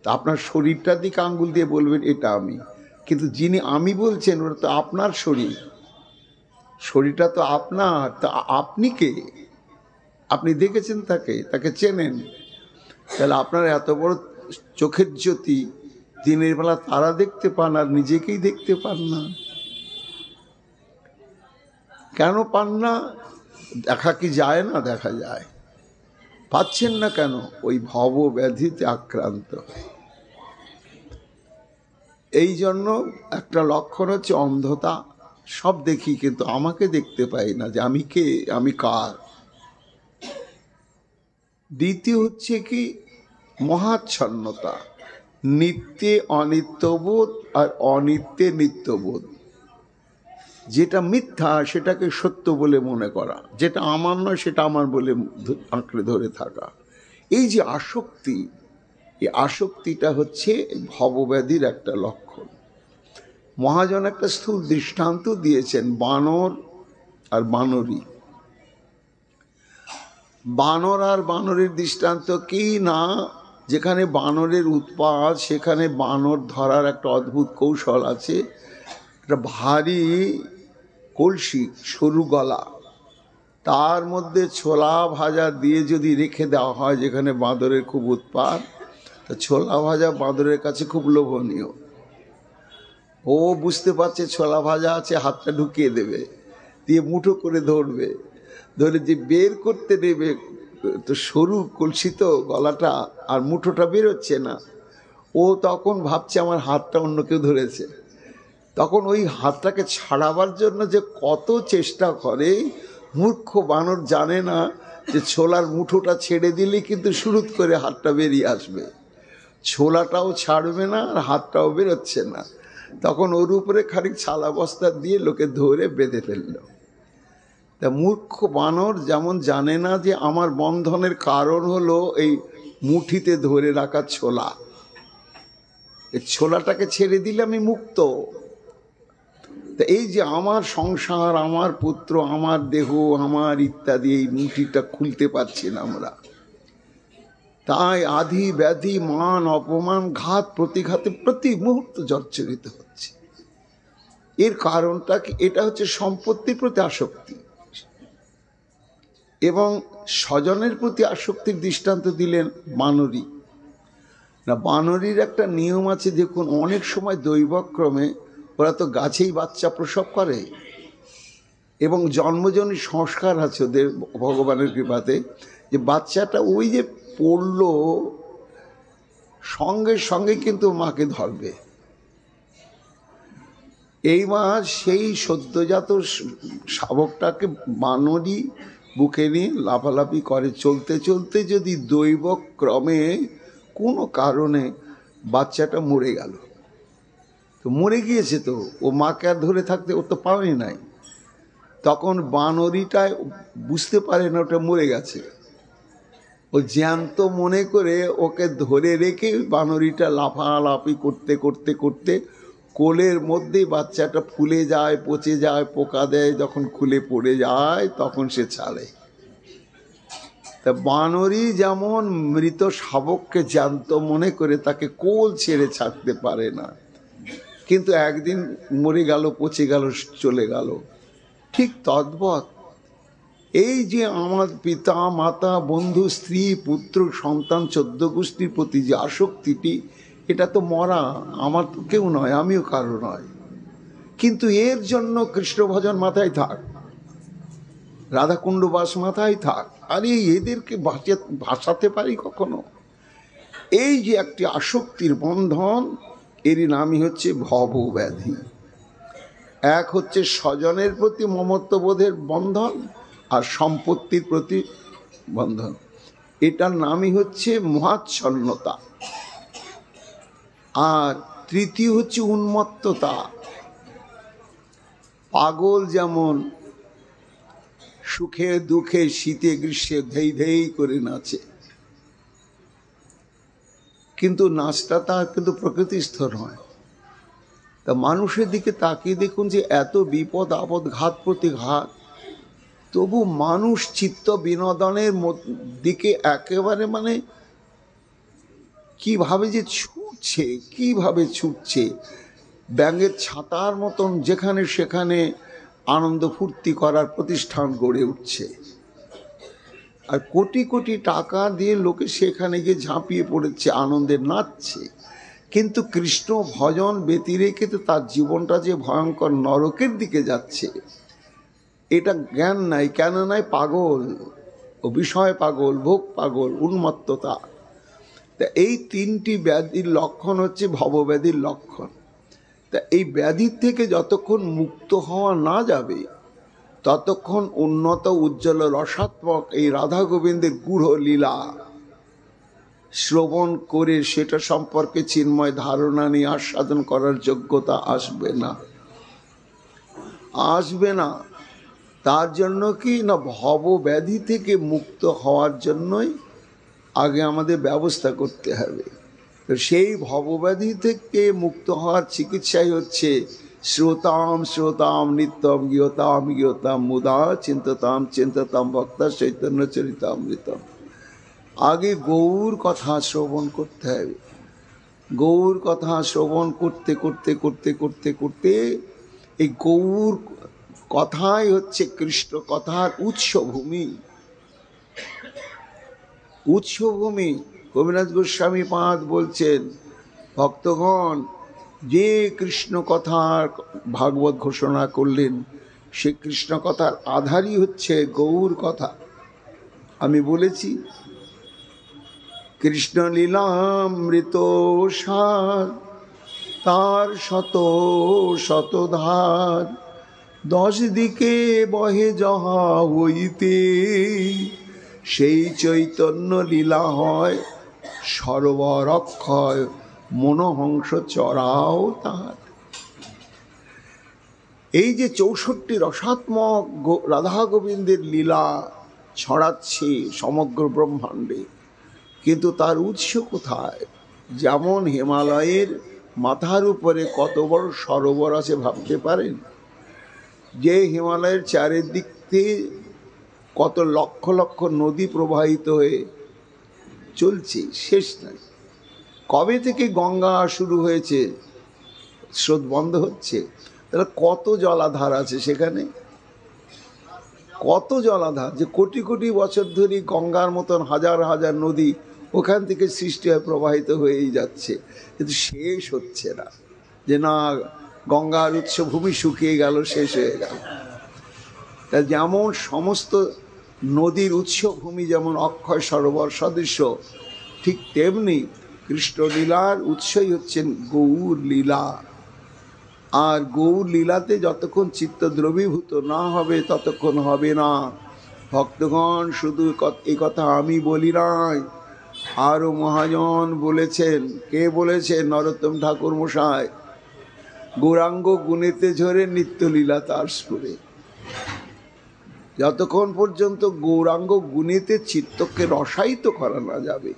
তা আপনার শরীরটার দিকে আঙ্গুল দিয়ে বলবেন এটা আমি, কিন্তু যিনি আমি বলছেন ওটা তো আপনার শরীর, শরীরটা তো আপনার। তা আপনি কে? আপনি দেখেছেন তাকে, তাকে চেনেন, তাহলে আপনার এত বড় চোখের জ্যোতি, দিনের বেলা তারা দেখতে পান আর নিজেকেই দেখতে পান না। কেন পান না? দেখা কি যায় না? দেখা যায়। পাচ্ছেন না কেন? ওই ভবব্যাধিতে আক্রান্ত। এই জন্য একটা লক্ষণ হচ্ছে অন্ধতা, সব দেখি, কিন্তু আমাকে দেখতে পাই না যে আমি কে, আমি কার। দ্বিতীয় হচ্ছে কি মহাচ্ছন্নতা, নিত্যে অনিত্যবোধ আর অনিত্যে নিত্যবোধ। যেটা মিথ্যা সেটাকে সত্য বলে মনে করা, যেটা আমার নয় সেটা আমার বলে আঁকড়ে ধরে থাকা। এই যে আসক্তি, এই আসক্তিটা হচ্ছে ভবব্যাধির একটা লক্ষণ। মহাজন একটা স্থূল দৃষ্টান্ত দিয়েছেন, বানর আর বানরী। বানর আর বানরের দৃষ্টান্ত কি না, যেখানে বানরের উৎপাত সেখানে বানর ধরার একটা অদ্ভুত কৌশল আছে। একটা ভারী কলসি, সরু গলা, তার মধ্যে ছোলা ভাজা দিয়ে যদি রেখে দেওয়া হয় যেখানে বাঁদরের খুব উৎপাত, তা ছোলা ভাজা বাঁদরের কাছে খুব লোভনীয়। ও বুঝতে পারছে ছোলা ভাজা আছে, হাতটা ঢুকিয়ে দেবে, দিয়ে মুঠো করে ধরবে, ধরে যে বের করতে নেবে, তো সরু কলসি তো গলাটা, আর মুঠোটা বেরোচ্ছে না। ও তখন ভাবছে আমার হাতটা অন্য কেউ ধরেছে। তখন ওই হাতটাকে ছাড়াবার জন্য যে কত চেষ্টা করে, মূর্খ বানর জানে না যে ছোলার মুঠোটা ছেড়ে দিলে কিন্তু শুরুত করে হাতটা বেরিয়ে আসবে, ছোলাটাও ছাড়বে না আর হাতটাও বেরোচ্ছে না। তখন ওর উপরে খানিক ছালা বস্তা দিয়ে লোকে ধরে বেঁধে ফেললো। তা মূর্খ বানর যেমন জানে না যে আমার বন্ধনের কারণ হলো এই মুঠিতে ধরে রাখা ছোলা, এই ছোলাটাকে ছেড়ে দিলে আমি মুক্ত। তা এই যে আমার সংসার, আমার পুত্র, আমার দেহ, আমার ইত্যাদি, এই মুঠিটা খুলতে পারছি না আমরা, তাই আধি ব্যাধি মান অপমান ঘাত প্রতিঘাতে প্রতি মুহূর্ত জর্জরিত হচ্ছে। এর কারণটা কি? এটা হচ্ছে সম্পত্তির প্রতি আসক্তি এবং স্বজনের প্রতি আসক্তির দৃষ্টান্ত দিলেন বানরী। না, বানরীর একটা নিয়ম আছে, দেখুন অনেক সময় দৈবক্রমে ওরা তো গাছেই বাচ্চা প্রসব করে এবং জন্মজননী সংস্কার আছে ওদের ভগবানের কৃপাতে, যে বাচ্চাটা ওই যে পড়লো সঙ্গে সঙ্গে কিন্তু মাকে ধরবে। এই মা সেই সদ্যজাত শাবকটাকে বানরী বুকে নিয়ে লাফালাফি করে, চলতে চলতে যদি দৈবক্রমে কোনো কারণে বাচ্চাটা মরে গেল, তো মরে গিয়েছে, তো ও মাকে আর ধরে থাকতে ওর তো পারেনি নাই, তখন বানরীটা বুঝতে পারে না ওটা মরে গেছে, ও জ্যান্ত মনে করে ওকে ধরে রেখে বানরীটা লাফালাফি করতে করতে করতে কোলের মধ্যেই বাচ্চাটা ফুলে যায়, পচে যায়, পোকা দেয়, যখন খুলে পড়ে যায় তখন সে ছাড়ে। তা বানরী যেমন মৃত শাবককে জ্যান্ত মনে করে তাকে কোল ছেড়ে ছাড়তে পারে না, কিন্তু একদিন মরে গেল, পচে গেল, চলে গেল, ঠিক তদ্বৎ এই যে আমার পিতা মাতা বন্ধু স্ত্রী পুত্র সন্তান 14 গোষ্ঠীর প্রতি যে আসক্তিটি, এটা তো মরা, আমার তো কেউ নয়, আমিও কারো নয়, কিন্তু এর জন্য কৃষ্ণ ভজন মাথায় থাক, রাধাকুণ্ড বাস মাথায় থাক, আরে এদেরকে ভাসাতে পারি কখনো? এই যে একটি আসক্তির বন্ধন, এরই নামই হচ্ছে ভবব্যাধি। এক হচ্ছে স্বজনের প্রতি মমত্ববোধের বন্ধন আর সম্পত্তির প্রতি বন্ধন, এটার নামই হচ্ছে মহাচ্ছন্নতা। আর তৃতীয় হচ্ছে উন্মত্ততা। পাগল যেমন সুখে দুঃখে শীতে গ্রীষ্মে ধেই ধেই করে নাচে, কিন্তু নাচটা তার কিন্তু প্রকৃতিস্থ নয়। তা মানুষের দিকে তাকিয়ে দেখুন যে এত বিপদ আপদ ঘাত প্রতিঘাত, তবু মানুষ চিত্ত বিনোদনের দিকে একেবারে মানে কিভাবে যে ছুটছে, কিভাবে ছুটছে, ব্যাঙের ছাতার মতন যেখানে সেখানে আনন্দ ফুর্তি করার প্রতিষ্ঠান গড়ে উঠছে, আর কোটি কোটি টাকা দিয়ে লোকে সেখানে গিয়ে ঝাঁপিয়ে পড়েছে, আনন্দে নাচছে, কিন্তু কৃষ্ণ ভজন ব্যতি রেখে তো তার জীবনটা যে ভয়ঙ্কর নরকের দিকে যাচ্ছে, এটা জ্ঞান নাই। কেন নাই? পাগল, ও বিষয় পাগল, ভোগ পাগল, উন্মত্ততা। তা এই তিনটি ব্যাধির লক্ষণ হচ্ছে ভবব্যাধির লক্ষণ। তা তা এই ব্যাধির থেকে যতক্ষণ মুক্ত হওয়া না যাবে ততক্ষণ উন্নত উজ্জ্বল রসাত্মক এই রাধা গোবিন্দের গূঢ় লীলা শ্রবণ করে সেটা সম্পর্কে চিন্ময় ধারণা নিয়ে আস্বাদন করার যোগ্যতা আসবে না। আসবে না। তার জন্য কি না, ভব ব্যাধি থেকে মুক্ত হওয়ার জন্যই আগে আমাদের ব্যবস্থা করতে হবে। তো সেই ভবব্যাধি থেকে মুক্ত হওয়ার চিকিৎসাই হচ্ছে শ্রোতাম শ্রোতাম নিত্যম গীয়তাম গীয়তাম মুদা চিন্ততাম চিন্ততাম ভক্তা চৈতন্য চরিতামৃতম। আগে গৌর কথা শ্রবণ করতে হবে। গৌর কথা শ্রবণ করতে করতে করতে করতে করতে এই গৌর কথাই হচ্ছে কৃষ্ণ কথার উৎসভূমি। উৎসভূমি কবিরাজ গোস্বামী পাদ বলছেন, ভক্তগণ যে কৃষ্ণ কথার ভাগবত ঘোষণা করলেন সে কৃষ্ণ কথার আধারই হচ্ছে গৌর কথা। আমি বলেছি কৃষ্ণ লীলামৃত সার, তার শত শত ধার, 10 দিকে বহে যাহা হইতে, সেই চৈতন্য লীলা হয় সরোবর অক্ষয়, মনোহংস চরাও তার। এই যে 64 রসাত্মক রাধা গোবিন্দের লীলা ছড়াচ্ছে সমগ্র ব্রহ্মাণ্ডে, কিন্তু তার উৎস কোথায়? যেমন হিমালয়ের মাথার উপরে কত বড় সরোবর আছে ভাবতে পারেন? যে হিমালয়ের চারিদিক থেকে কত লক্ষ লক্ষ নদী প্রবাহিত হয়ে চলছে, শেষ নাই। কবে থেকে গঙ্গা শুরু হয়েছে, স্রোত বন্ধ হচ্ছে, তাহলে কত জলাধার আছে সেখানে, কত জলাধার, যে কোটি কোটি বছর ধরে গঙ্গার মতন হাজার হাজার নদী ওখান থেকে সৃষ্টি হয়ে প্রবাহিত হয়েই যাচ্ছে, কিন্তু শেষ হচ্ছে না। যে না গঙ্গার উৎসভূমি শুকিয়ে গেল, শেষ হয়ে গেল। তা যেমন সমস্ত নদীর উৎসভূমি যেমন অক্ষয় সরোবর সদৃশ, ঠিক তেমনি কৃষ্ণলীলার উৎসই হচ্ছেন গৌর লীলা। আর গৌর লীলাতে যতক্ষণ চিত্ত দ্রবীভূত না হবে ততক্ষণ হবে না। ভক্তগণ শুধু এই কথা আমি বলি নাই, আরও মহাজন বলেছেন। কে বলেছেন? নরোত্তম ঠাকুর মশাই। গৌরাঙ্গ গুণেতে ঝরে নিত্যলীলা তার স্ফুরে। যতক্ষণ পর্যন্ত গৌরাঙ্গ গুণেতে চিত্তকে রসায়িত করা না যাবে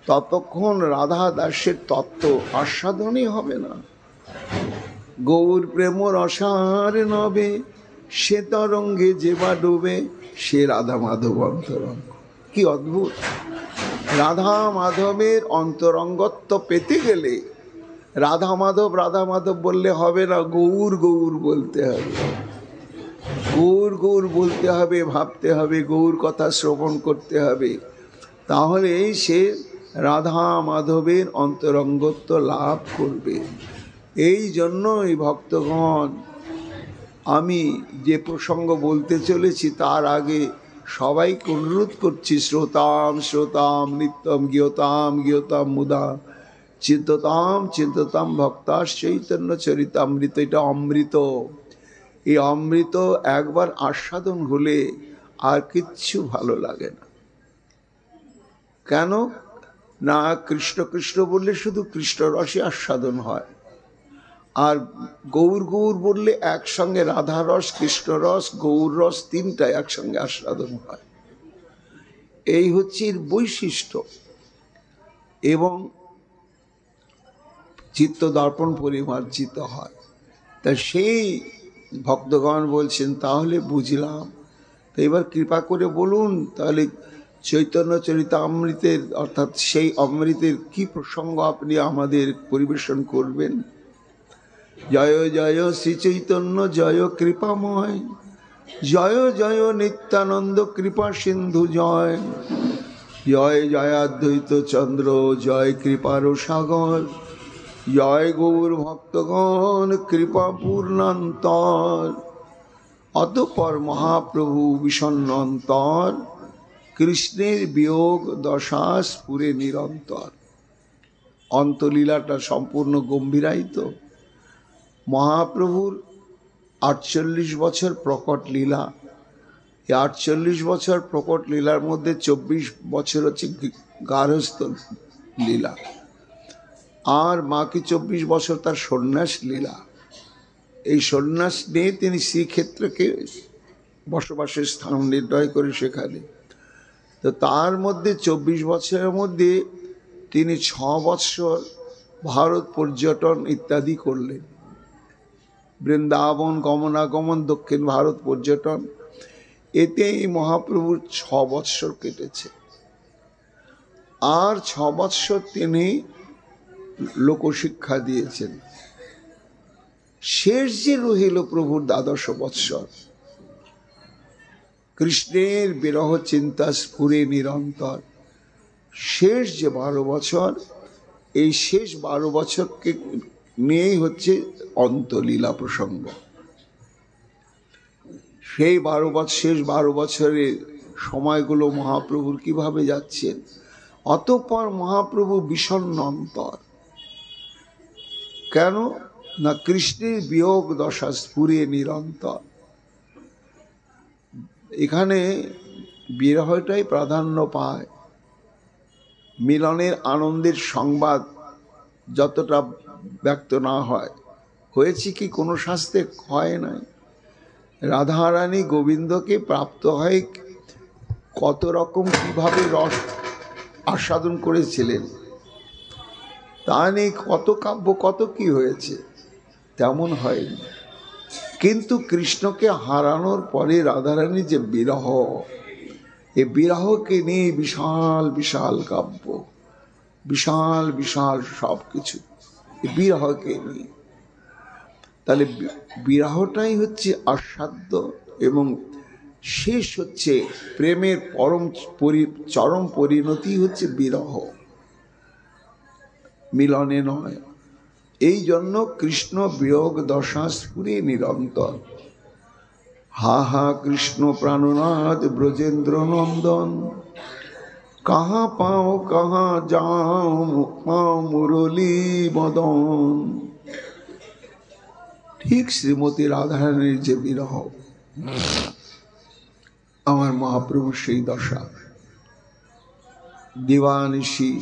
ততক্ষণ রাধা দাসের তত্ত্ব আস্বাদনই হবে না। গৌর প্রেম রসার নবে, সে তরঙ্গে যেবা ডুবে, সে রাধা মাধব অন্তরঙ্গ। কি অদ্ভুত! রাধা মাধবের অন্তরঙ্গত্ব পেতে গেলে রাধা মাধব বললে হবে না, গৌর গৌর বলতে হবে। গৌর গৌর বলতে হবে, ভাবতে হবে, গৌর কথা শ্রবণ করতে হবে। তাহলে সে রাধা মাধবের অন্তরঙ্গত্ব লাভ করবে। এই জন্যই ভক্তগণ আমি যে প্রসঙ্গ বলতে চলেছি তার আগে সবাইকে অনুরোধ করছি, শ্রোতাম শ্রোতাম নিত্যম গীয়তাম গীয়তাম মুদা চিন্ততাম চিন্ততাম ভক্তা চৈতন্য চরিতামৃত। এটা অমৃত। এই অমৃত একবার আস্বাদন হলে আর কিচ্ছু ভালো লাগে না। কেন না? কৃষ্ণ কৃষ্ণ বললে শুধু কৃষ্ণ রসে আস্বাদন হয়, আর গৌর গৌর বললে একসঙ্গে রাধা রস, কৃষ্ণ রস, গৌর রস তিনটা একসঙ্গে আস্বাদন হয়। এই হচ্ছে এর বৈশিষ্ট্য। এবং চিত্ত দর্পণ পরিমার্জিত হয়। তা সেই ভক্তগণ বলছেন তাহলে বুঝলাম, তো এবার কৃপা করে বলুন তাহলে চৈতন্য চরিতামৃতের অর্থাৎ সেই অমৃতের কি প্রসঙ্গ আপনি আমাদের পরিবেশন করবেন। জয় জয় শ্রী চৈতন্য জয় কৃপাময়, জয় জয় নিত্যানন্দ কৃপা সিন্ধু জয়, জয় জয়াদ্বৈত চন্দ্র জয় কৃপার সাগর, জয় গৌর ভক্তগণ কৃপা পূর্ণান্তর। অতঃপর মহাপ্রভু বিষণ্ণ অন্তর, কৃষ্ণের বিয়োগ দশা স্ফুরে নিরন্তর। অন্তলীলাটা সম্পূর্ণ গম্ভীরায়িত। মহাপ্রভুর 48 বছর প্রকট লীলা, এই 48 বছর প্রকট লীলার মধ্যে 24 বছর হচ্ছে গার্হস্থ লীলা, আর বাকি 24 বছর তার সন্ন্যাস লীলা। এই সন্ন্যাস নিয়ে তিনি শ্রীক্ষেত্রকে বসবাসের স্থান নির্ণয় করে সেখানে। তো তার মধ্যে 24 বছরের মধ্যে তিনি 6 বৎসর ভারত পর্যটন ইত্যাদি করলেন। বৃন্দাবন গমনাগমন, দক্ষিণ ভারত পর্যটন, এতে এই মহাপ্রভুর 6 বৎসর কেটেছে। আর 6 বৎসর তিনি লোকশিক্ষা দিয়েছেন। শেষ যে রহিল প্রভুর 12 বৎসর, কৃষ্ণের বিরহ চিন্তা স্ফুরে নিরন্তর, শেষ যে 12 বছর, এই শেষ 12 বছরকে নিয়েই হচ্ছে অন্তলীলা প্রসঙ্গ। সেই শেষ 12 বছরের সময়গুলো মহাপ্রভুর কিভাবে যাচ্ছেন। অতঃপর মহাপ্রভু বিষণ্ণ অন্তর, কেন না কৃষ্ণের বিয়োগ দশা স্ফুরে নিরন্তর। এখানে বিরহটাই প্রাধান্য পায়। মিলনের আনন্দের সংবাদ যতটা ব্যক্ত না হয়, হয়েছে কি কোনো শাস্ত্রে হয় নাই। রাধারানী গোবিন্দকে প্রাপ্ত হয় কত রকম কিভাবে রস আস্বাদন করেছিলেন, তা নিয়ে কত কাব্য কত কি হয়েছে, তেমন হয়নি। কিন্তু কৃষ্ণকে হারানোর পরে রাধারানী যে বিরহ, এই বিরহকে নিয়ে বিশাল বিশাল কাব্য, বিশাল বিশাল সব কিছু বিরহকে নিয়ে। তাহলে বিরহটাই হচ্ছে আস্বাদ্য, এবং শেষ হচ্ছে প্রেমের চরম পরিণতি হচ্ছে বিরহ, মিলনে নয়। এই জন্য কৃষ্ণ বিয়োগ দশা স্ফুরে নিরন্তর। হা হা কৃষ্ণ প্রাণনাথ ব্রজেন্দ্র নন্দন, কাহা পাও কাহা যাও পাও মুরলী মদন। ঠিক শ্রীমতী রাধারানীর যে বিরহ, আমার মহাপ্রভু সেই দশা। দিবানিশি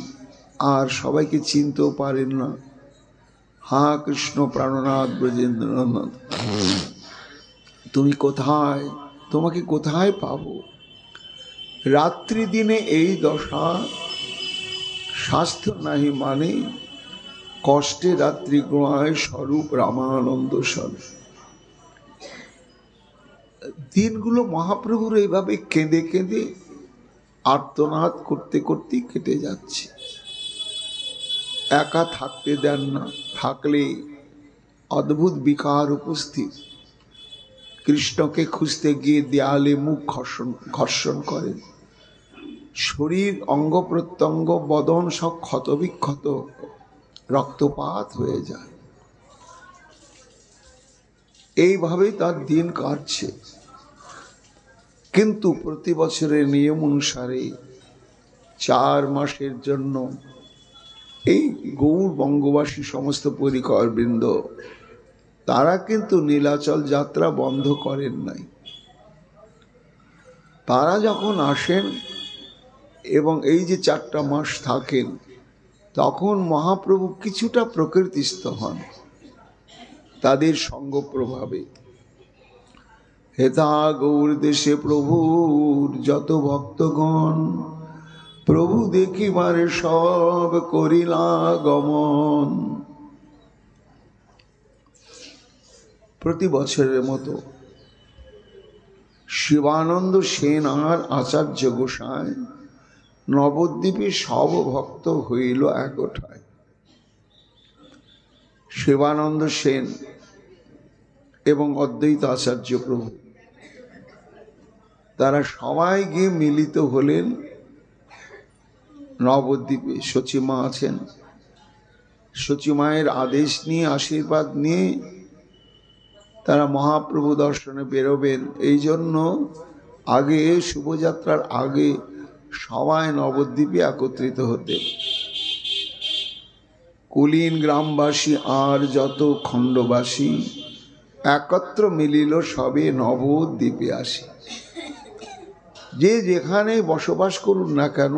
আর সবাইকে চিনতেও পারেন না। হা কৃষ্ণ প্রাণনাথ ব্রজেন্দ্রনাথ, তুমি কোথায়, তোমাকে কোথায় পাবো। রাত্রি দিনে এই দশা, স্বাস্থ্য নাহি মানে কষ্টে রাত্রি গ্রহায় স্বরূপ রামানন্দ স্বরূপ। দিনগুলো মহাপ্রভুর এইভাবে কেঁদে কেঁদে আর্তনাদ করতে করতে কেটে যাচ্ছে। একা থাকতে দেন না, থাকলে অদ্ভুত বিকার উপস্থিত। কৃষ্ণকে খুঁজতে গিয়ে দেয়ালে মুখ ঘর্ষণ করেন, শরীর অঙ্গ প্রত্যঙ্গ বদন সব ক্ষতবিক্ষত, রক্তপাত হয়ে যায়। এইভাবেই তার দিন কাটছে। কিন্তু প্রতি বছরের নিয়ম অনুসারে 4 মাসের জন্য এই গৌর বঙ্গবাসী সমস্ত পরিকর বৃন্দ, তারা কিন্তু নীলাচল যাত্রা বন্ধ করেন নাই। তারা যখন আসেন এবং এই যে 4টা মাস থাকেন, তখন মহাপ্রভু কিছুটা প্রকৃতিস্থ হন তাদের সঙ্গ প্রভাবে। হেতা গৌর দেশে প্রভুর যত ভক্তগণ, প্রভু দেখিবারে সব করিলা গমন। প্রতি বছরের মতো শিবানন্দ সেন আর আচার্য গোসাই নবদ্বীপে সব ভক্ত হইল একঠায়। শিবানন্দ সেন এবং অদ্বৈত আচার্য প্রভু, তারা সবাই গিয়ে মিলিত হলেন নবদ্বীপে। সচিমা আছেন, সচিমায়ের আদেশ নিয়ে, আশীর্বাদ নিয়ে তারা মহাপ্রভু দর্শনে বেরোবেন। এই জন্য আগে শুভযাত্রার আগে সবাই নবদ্বীপে একত্রিত হতেন। কুলীন গ্রামবাসী আর যত খণ্ডবাসী একত্র মিলিল সবে নবদ্বীপে আসি। যে যেখানে বসবাস করুন না কেন,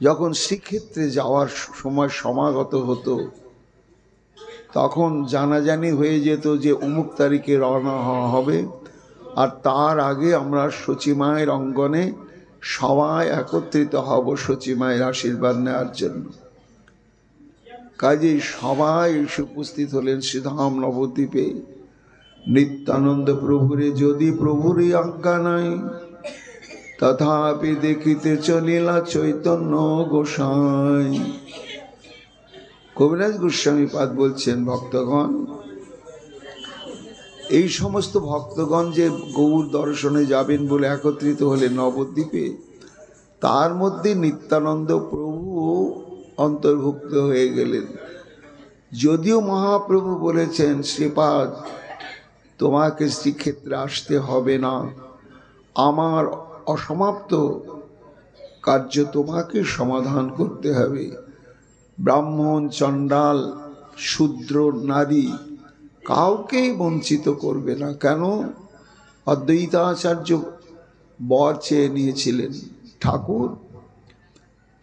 যখন শ্রীক্ষেত্রে যাওয়ার সময় সমাগত হতো তখন জানাজানি হয়ে যেত যে অমুক তারিখে রওনা হওয়া হবে, আর তার আগে আমরা সচিমায়ের অঙ্গনে সবাই একত্রিত হব সচিমায়ের আশীর্বাদ নেওয়ার জন্য। কাজেই সবাই এসে উপস্থিত হলেন শ্রীধাম নবদ্বীপে। নিত্যানন্দ প্রভুরে যদি প্রভুরই আজ্ঞা নাই, তথাপি দেখিতে চলিলা চৈতন্য গোসাই। কবিরাজ গোস্বামী পাদ বলছেন, ভক্তগণ, এই সমস্ত ভক্তগণ যে গৌর দর্শনে যাবেন বলে একত্রিত হলেন নবদ্বীপে, তার মধ্যে নিত্যানন্দ প্রভু অন্তর্ভুক্ত হয়ে গেলেন। যদিও মহাপ্রভু বলেছেন, শ্রীপাদ তোমাকে শ্রীক্ষেত্রে আসতে হবে না, আমার অসমাপ্ত কার্য তোমাকে সমাধান করতে হবে। ব্রাহ্মণ, চণ্ডাল, শূদ্র, নারী কাউকেই বঞ্চিত করবে না। কেন? অদ্বৈতাচার্য বর চেয়ে নিয়েছিলেন, ঠাকুর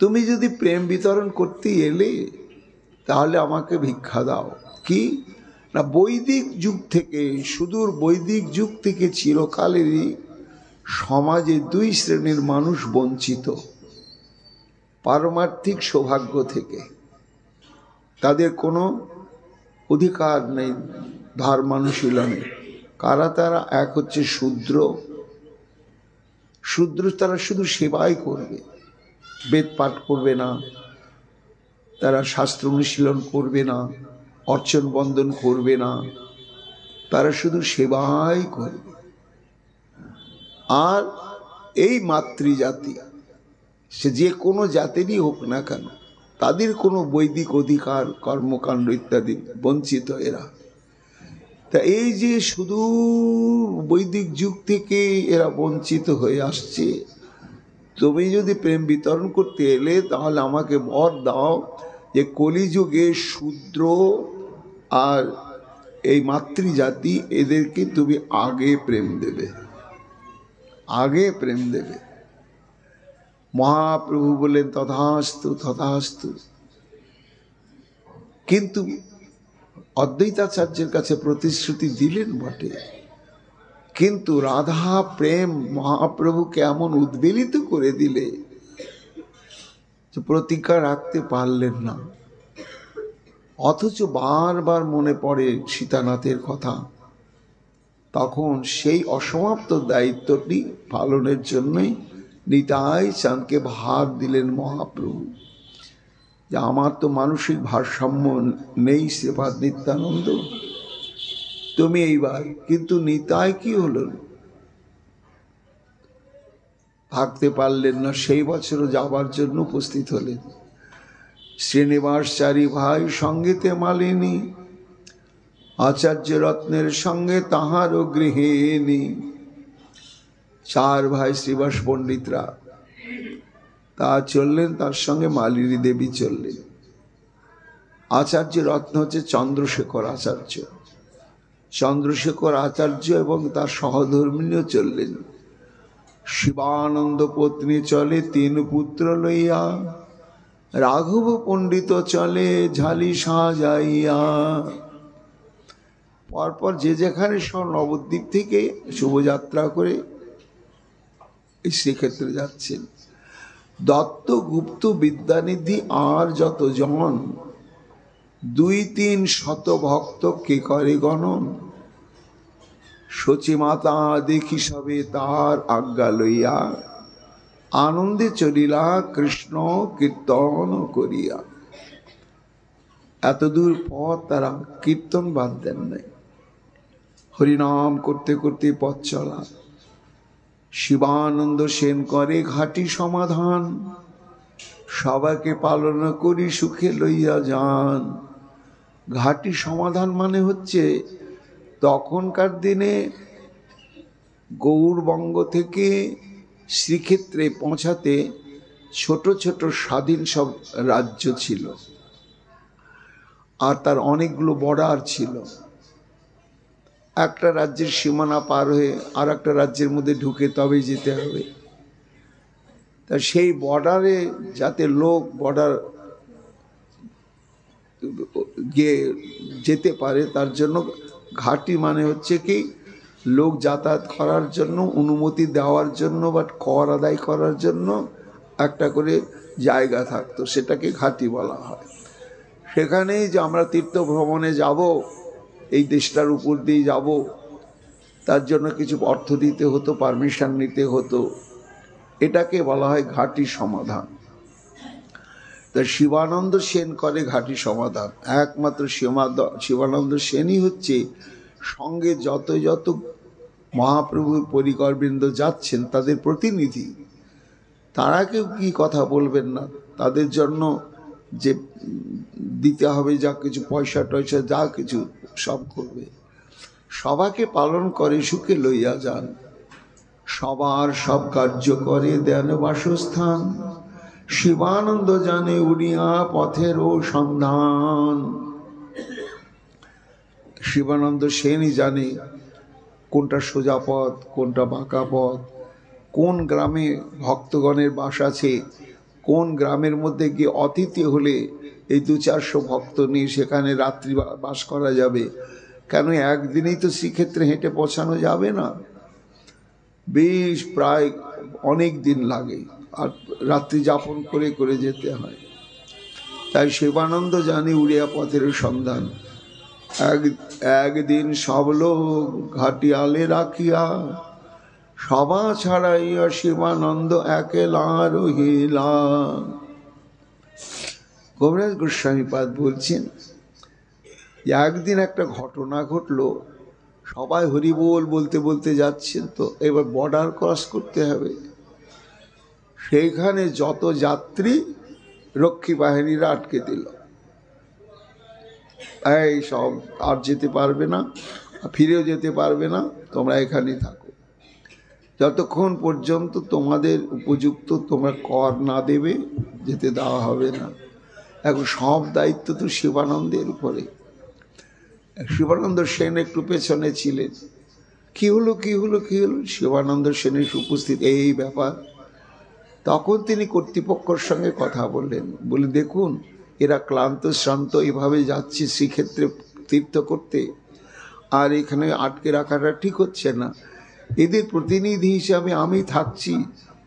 তুমি যদি প্রেম বিতরণ করতে এলে তাহলে আমাকে ভিক্ষা দাও। কি না, বৈদিক যুগ থেকে, সুদূর বৈদিক যুগ থেকে চিরকালেরই সমাজে দুই শ্রেণীর মানুষ বঞ্চিত পারমার্থিক সৌভাগ্য থেকে। তাদের কোনো অধিকার নেই ধর্মানুশীলনে। কারা তারা? এক হচ্ছে শূদ্র। শূদ্র তারা শুধু সেবাই করবে, বেদ পাঠ করবে না, তারা শাস্ত্র অনুশীলন করবে না, অর্চন বন্দন করবে না, তারা শুধু সেবাই করবে। আর এই মাতৃজাতি, সে যে কোনো জাতিরই হোক না কেন, তাদের কোনো বৈদিক অধিকার, কর্মকাণ্ড ইত্যাদি বঞ্চিত এরা। তা এই যে শুধু বৈদিক যুগ থেকে এরা বঞ্চিত হয়ে আসছে, তুমি যদি প্রেম বিতরণ করতে এলে তাহলে আমাকে বর দাও যে কলিযুগে শূদ্র আর এই মাতৃজাতি, এদেরকে তুমি আগে প্রেম দেবে, আগে প্রেম দেবে। মহাপ্রভু বললেন, তথাস্তু তথাস্তু। কিন্তু অদ্বৈতাচার্যের কাছে প্রতিশ্রুতি দিলেন বটে, কিন্তু রাধা প্রেম মহাপ্রভুকে এমন উদ্বেলিত করে দিলে যে প্রতিজ্ঞা রাখতে পারলেন না। অথচ বারবার মনে পড়ে সীতানাথের কথা। তখন সেই অসমাপ্ত দায়িত্বটি পালনের জন্যই নিতাই চাঁদকে ভার দিলেন মহাপ্রভু, যে আমার তো মানসিক ভারসাম্য নেই শ্রীপাদ নিত্যানন্দ, তুমি এইবার। কিন্তু নিতাই কি হলো, থাকতে পারলেন না, সেই বছরও যাবার জন্য উপস্থিত হলেন। শ্রীনিবাস চারি ভাই সঙ্গেতে মালিনী, আচার্য রত্নের সঙ্গে তাহারও গৃহিণী। চার ভাই শ্রীবাস পণ্ডিতরা তা চললেন, তার সঙ্গে মালিনী দেবী চললেন। আচার্য রত্ন হচ্ছে চন্দ্রশেখর আচার্য। চন্দ্রশেখর আচার্য এবং তার সহধর্মিণীও চললেন। শিবানন্দ পত্নী চলে তিন পুত্র লইয়া, রাঘব পণ্ডিত চলে ঝালি সাজাইয়া। পরপর যে যেখানে সব নবদ্বীপ থেকে শুভযাত্রা করে এই শ্রীক্ষেত্রে যাচ্ছেন। দত্ত, গুপ্ত, বিদ্যানিধি আর যত জন, 2-3 শত ভক্ত কে করে গণন। সচিমাতা দেখি সবে তার আজ্ঞা লইয়া, আনন্দে চলিলা কৃষ্ণ কীর্তন করিয়া। এত দূর পথ তারা কীর্তন বাদ দেন নাই, হরিনাম করতে করতে পথ চলা। শিবানন্দ সেন করে ঘাটি সমাধান, সবাইকে পালন করি সুখে লইয়া যান। ঘাটি সমাধান মানে হচ্ছে তখনকার দিনে গৌরবঙ্গ থেকে শ্রীক্ষেত্রে পৌঁছাতে ছোট ছোট স্বাধীন সব রাজ্য ছিল, আর তার অনেকগুলো বর্ডার ছিল। একটা রাজ্যের সীমানা পার হয়ে আর একটা রাজ্যের মধ্যে ঢুকে তবেই যেতে হবে। তা সেই বর্ডারে যাতে লোক বর্ডার গিয়ে যেতে পারে তার জন্য ঘাঁটি মানে হচ্ছে কি লোক যাতায়াত করার জন্য, অনুমতি দেওয়ার জন্য বা কর আদায় করার জন্য একটা করে জায়গা থাকতো, সেটাকে ঘাঁটি বলা হয়। সেখানেই যে আমরা তীর্থ ভ্রমণে যাব, এই দেশটার উপর দিয়ে যাব, তার জন্য কিছু অর্থ দিতে হতো, পারমিশন নিতে হতো, এটাকে বলা হয় ঘাঁটি সমাধান। তা শিবানন্দ সেন করে ঘাঁটি সমাধান। একমাত্র শিবানন্দ সেনই হচ্ছে সঙ্গে যত যত মহাপ্রভুর পরিকরবৃন্দ যাচ্ছেন তাদের প্রতিনিধি। তারা কেউ কি কথা বলবেন না, তাদের জন্য যে দিতে হবে যা কিছু পয়সা টয়সা যা কিছু সব করবে। সবাকে পালন করে সুখে লইয়া যান, সবার সব কার্য করে দেন বাসস্থান। শিবানন্দ জানে উড়িয়া পথের ও সন্ধান। শিবানন্দ সেনই জানে কোনটা সোজা পথ, কোনটা বাঁকা পথ, কোন গ্রামে ভক্তগণের বাস আছে, কোন গ্রামের মধ্যে গিয়ে অতিথি হলে এই 200-400 ভক্ত নিয়ে সেখানে রাত্রি বাস করা যাবে। কেন একদিনেই তো শ্রীক্ষেত্রে হেঁটে পৌঁছানো যাবে না, বেশ প্রায় অনেক দিন লাগে, আর রাত্রি যাপন করে করে যেতে হয়। তাই শিবানন্দ জানে উড়িয়া পথের সন্ধান। একদিন সব লোক ঘাটিয়ালে রাখিয়া, সভা ছাড়াইয়া শিবানন্দ একেলা রহিলা। কবিরাজ গোস্বামীপাদ বলছেন একদিন একটা ঘটনা ঘটলো, সবাই হরিবোল বলতে বলতে যাচ্ছেন, তো এবার বর্ডার ক্রস করতে হবে। সেইখানে যত যাত্রী রক্ষী বাহিনীরা আটকে দিল, এই সব আর যেতে পারবে না, ফিরেও যেতে পারবে না, তোমরা এখানেই থাকো, যতক্ষণ পর্যন্ত তোমাদের উপযুক্ত তোমরা কর না দেবে যেতে দেওয়া হবে না। এখন সব দায়িত্ব তো শিবানন্দের উপরে। শিবানন্দ সেন একটু পেছনে ছিলেন। কি হলো কি হলো কি হলো, শিবানন্দ সেনের উপস্থিত এই ব্যাপার। তখন তিনি কর্তৃপক্ষের সঙ্গে কথা বললেন, বলে দেখুন এরা ক্লান্ত শ্রান্ত এভাবে যাচ্ছে শ্রীক্ষেত্রে তীর্থ করতে, আর এখানে আটকে রাখাটা ঠিক হচ্ছে না। এদের প্রতিনিধি হিসাবে আমি থাকছি,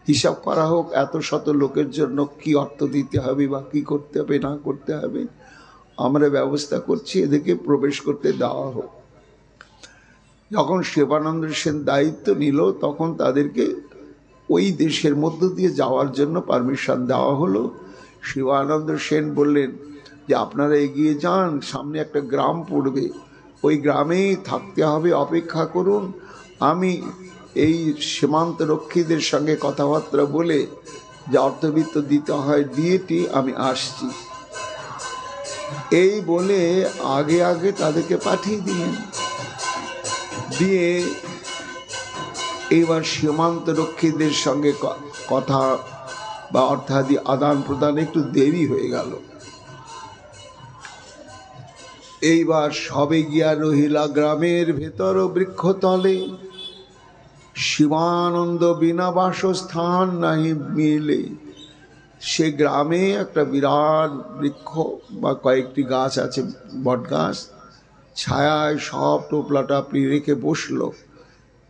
হিসাব করা হোক এত শত লোকের জন্য কি অর্থ দিতে হবে বা কি করতে হবে না করতে হবে, আমরা ব্যবস্থা করছি, এদেরকে প্রবেশ করতে দেওয়া হোক। যখন শিবানন্দ সেন দায়িত্ব নিল তখন তাদেরকে ওই দেশের মধ্য দিয়ে যাওয়ার জন্য পারমিশন দেওয়া হলো। শিবানন্দ সেন বললেন যে আপনারা এগিয়ে যান, সামনে একটা গ্রাম পড়বে, ওই গ্রামেই থাকতে হবে, অপেক্ষা করুন, আমি এই সীমান্ত রক্ষীদের সঙ্গে কথাবার্তা বলে যে অর্থবিত্ত দিতে হয় দিয়েটি আমি আসছি। এই বলে আগে আগে তাদেরকে পাঠিয়ে দিলেন। দিয়ে এইবার সীমান্ত রক্ষীদের সঙ্গে কথা বা অর্থাদি আদান প্রদান একটু দেরি হয়ে গেল। এইবার সবে গিয়া রহিলা গ্রামের ভেতর বৃক্ষতলে, শিবানন্দ বিনা বাসস্থান নাহি মিলে। সে গ্রামে একটা বিরাট বৃক্ষ বা কয়েকটি গাছ আছে, বট গাছ, ছায়ায় সব টোপলা টাপলি রেখে বসলো।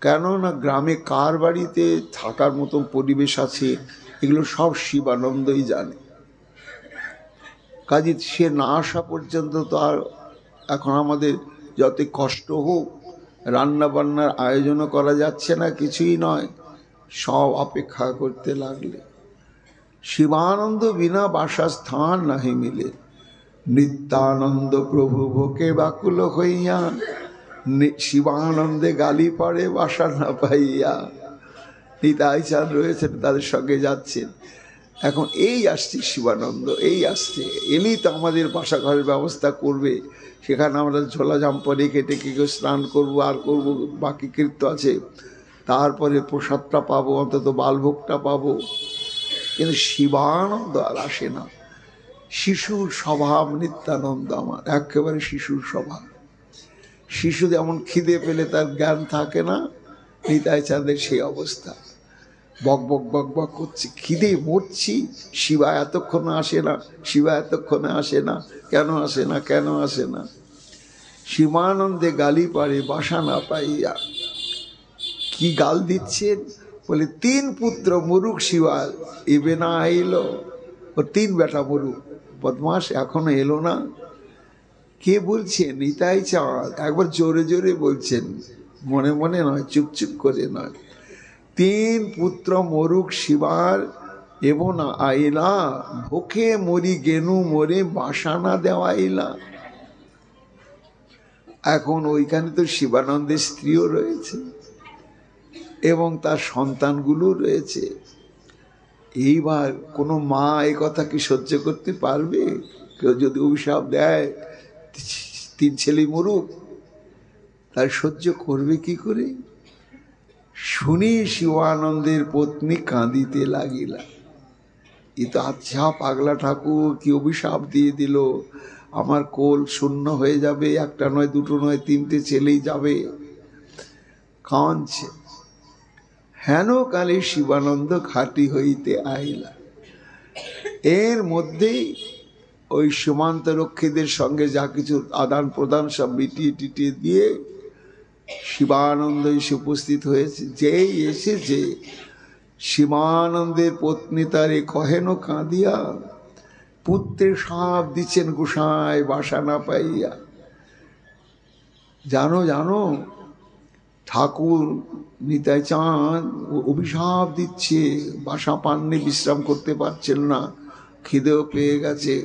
কেননা গ্রামে কার বাড়িতে থাকার মতন পরিবেশ আছে এগুলো সব শিবানন্দই জানে। কাজে সে না আসা পর্যন্ত তো আর এখন আমাদের যত কষ্ট হোক রান্না বান্নার আয়োজনও করা যাচ্ছে না, কিছুই নয়, সব অপেক্ষা করতে লাগলে। শিবানন্দ বিনা বাসস্থান নাহি মিলে, নিত্যানন্দ প্রভু ভোকে বাকুল হইয়া, শিবানন্দে গালি পড়ে বাসা না পাইয়া। নিতাই চাঁদ রয়েছেন, তাদের সঙ্গে যাচ্ছেন। এখন এই আসছে শিবানন্দ, এই আসছে, এলেই তো আমাদের বাসা ঘরের ব্যবস্থা করবে, সেখানে আমরা ঝোলা জাম্পা রেখে টেকে স্নান করবো আর করবো, বাকি কীর্ত আছে, তারপরে প্রসাদটা পাবো, অন্তত বালভোগটা পাবো। কিন্তু শিবানন্দ আর আসে না। শিশুর স্বভাব নিত্যানন্দ আমার, একেবারে শিশুর স্বভাব। শিশু যেমন খিদে পেলে তার জ্ঞান থাকে না, নিতাই চাঁদের সেই অবস্থা। বক বক বক বক করছে, খিদে মরছি, শিবা এতক্ষণে আসে না, শিবা এতক্ষণে আসে না, কেন আসে না, কেন আসে না। শিবানন্দে গালি পারে বাসা না পাইয়া। কি গাল দিচ্ছেন? বলে 3 পুত্র মরুক শিবার, এবে না আইল। ও 3 বেটা মরুক, বদমাস এখনো এলো না। কে বলছেন? নিতাই চাঁদ। একবার জোরে জোরে বলছেন, মনে মনে নয়, চুপচুপ করে নয়। 3 পুত্র মরুক শিবার, এব না আইলা, ভোকে মরি গেনু মরে বাসা না দেওয়াইলা। এখন ওইখানে তো শিবানন্দের স্ত্রীও রয়েছে এবং তার সন্তানগুলো রয়েছে। এইবার কোনো মা এই কথা কি সহ্য করতে পারবে? কেউ যদি অভিশাপ দেয় 3 ছেলে মরুক, তার সহ্য করবে কি করে? শুনি শিবানন্দের পত্নী কাঁদিতে লাগিলা। এ তো আচ্ছা পাগলা ঠাকুর, কি অভিশাপ দিয়ে দিল, আমার কোল শূন্য হয়ে যাবে, 1টা নয় 2টো নয় 3টে ছেলেই যাবে। কাঁদছে। হেন কালে শিবানন্দ ঘাটি হইতে আইলা। এর মধ্যেই ওই সীমান্ত রক্ষীদের সঙ্গে যা কিছু আদান প্রদান সব মিটিয়ে টিটিয়ে দিয়ে শিবানন্দ এসে উপস্থিত হয়েছে। যেই এসেছে, শিবানন্দের পত্নী তারে কহেন কাঁদিয়া, পুত্রের সাপ দিচ্ছেন গোসাই বাসা না পাইয়া। জানো জানো, ঠাকুর নিতাই চাঁদ অভিশাপ দিচ্ছে, বাসা পাননি, বিশ্রাম করতে পারছেন না, খিদেও পেয়ে গেছে।